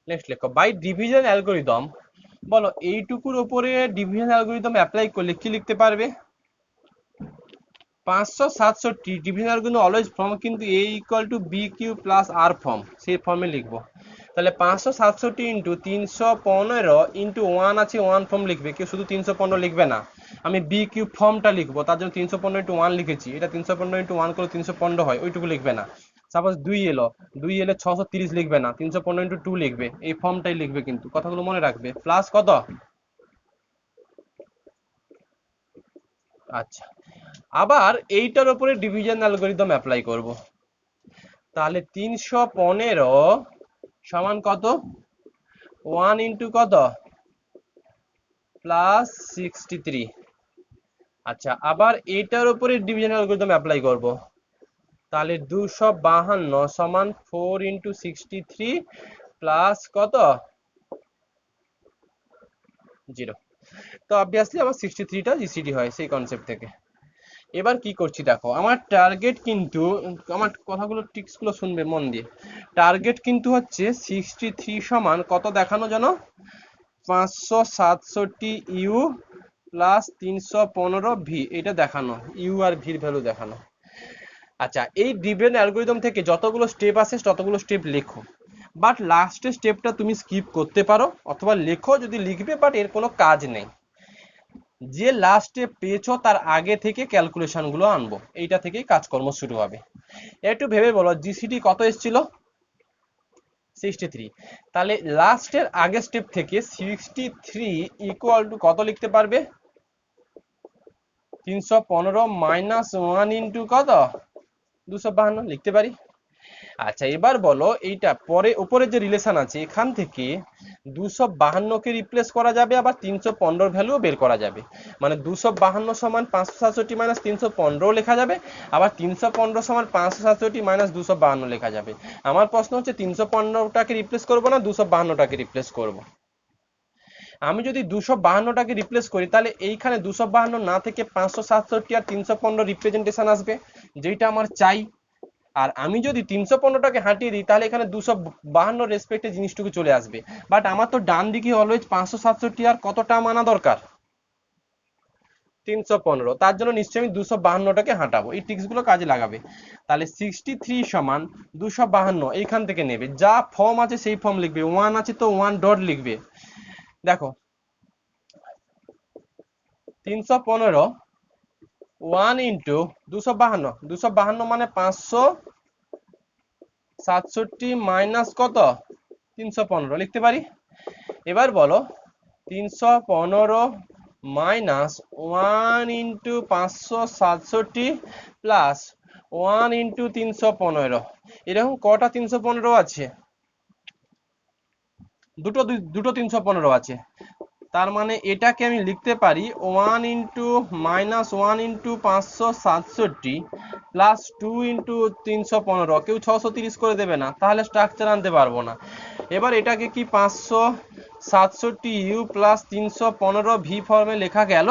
নেক্সট লেখো বাই ডিভিশন অ্যালগরিদম। বলো এইটুকুর উপরে ডিভিশন অ্যালগরিদম অ্যাপ্লাই করলে কি লিখতে পারবে? 567 ডিভিশন অ্যালগরিদম অলওয়েজ ফর্ম কিন্তু A equal to B Q plus R form, সেই ফর্মে লিখবো। তাহলে 567 ইন্টু 315 ইন্টু 1 আছে 1 ফর্ম লিখবে, কেউ শুধু 315 লিখবে না। আমি বি কিউ ফর্মটা লিখবো, তার জন্য 315 ইন্টু 1 লিখেছি। এটা 315 ইন্টু 1 করে 315 হয়, ওইটুকু লিখবে না। সাপোজ 2 এলো, 2 এলে 630 লিখবে না, 315 ইন্টু 2 লিখবে, এই ফর্মটাই লিখবে, কিন্তু কথাগুলো মনে রাখবে। প্লাস কত? আচ্ছা, আবার এইটার উপরে ডিভিশন অ্যালগরিদম অ্যাপ্লাই করব। তাহলে 315 সমান কত? 1 ইন্টু কত? প্লাস 63। আচ্ছা, আবার এইটার উপরে ডিভিশন অ্যালগরিদম অ্যাপ্লাই করব। তাহলে 252 সমান 4 ইন্টু 63 প্লাস কত? 0। তো অবভিয়াসলি আমার 63টা জিসিডি হয় সেই কনসেপ্ট থেকে। এবার কি করছি দেখো, আমার টার্গেট কিন্তু, আমার কথাগুলো টিক্সগুলো শুনবে মন দিয়ে। টার্গেট কিন্তু হচ্ছে 63 সমান কত দেখানো জানো? 567 ইউ প্লাস 315 ভি, এটা দেখানো, ইউ আর ভির ভ্যালু দেখানো। আচ্ছা, এই ডিভিশন অ্যালগরিদম থেকে যতগুলো স্টেপ আছে ততগুলো স্টেপ লেখো, বাট লাস্টের স্টেপটা তুমি স্কিপ করতে পারো, অথবা লেখো যদি লিখবে, বাট এর কোনো কাজ নেই। যে লাস্টে পেয়েছো তার আগে থেকে ক্যালকুলেশন গুলো আনবো, এইটা থেকেই কাজকর্ম শুরু হবে। একটু ভেবে বলো জিসিডি কত এসেছিল? 63। তাহলে লাস্টের আগের স্টেপ থেকে 63 ইকুয়াল টু কত লিখতে পারবে? 315 মাইনাস 1 ইন্টু কত? 252 লিখতে পারি। আচ্ছা, এবার বলো এইটা পরে উপরে যে রিলেশন আছে এখান থেকে 252 কে রিপ্লেস করা যাবে, আবার 315 ভ্যালু বের করা যাবে। মানে 252 সমান 567 মাইনাস 315 লেখা যাবে, আবার 315 সমান 567 মাইনাস 252 লেখা যাবে। আমার প্রশ্ন হচ্ছে 315টাকে রিপ্লেস করবো না 252টাকে রিপ্লেস করব? আমি যদি 252টাকে রিপ্লেস করি তাহলে এইখানে 252 না থেকে 567 আর 315 রিপ্রেজেন্টেশন আসবে, যেটা আমার চাই। আর আমি যদি 315টাকে হাঁটিয়ে দিই তাহলে এখানে 252 রেসপেক্টে জিনিসটুকু চলে আসবে। বাট আমার তো ডান দিকে অলওয়েজ 567 আর কতটা মানা দরকার? 315। তার জন্য নিশ্চয়ই আমি 252টাকে হাঁটাবো, এই ট্রিক্স গুলো কাজে লাগাবে। তাহলে 63 সমান 252 এইখান থেকে নেবে, যা ফর্ম আছে সেই ফর্ম লিখবে, 1 আছে তো 1 ডট লিখবে। দেখো 315 1 ইন্টু 252 মানে 567 মাইনাস কত? 315 লিখতে পারি। এবার বলো 315 মাইনাস 1 ইন্টু 567 প্লাস 1 ইন্টু 315। এরকম কটা 315 আছে? দুটো 315 আছে। তার মানে এটাকে আমি লিখতে পারি 1 into minus 1 into 567 plus 2 into 315। কেউ 630 করে দেবে না, তাহলে স্ট্রাকচার আনতে পারবো না। এবার এটাকে কি 567 ইউ প্লাস 315 ভি ফর্মে লেখা গেল?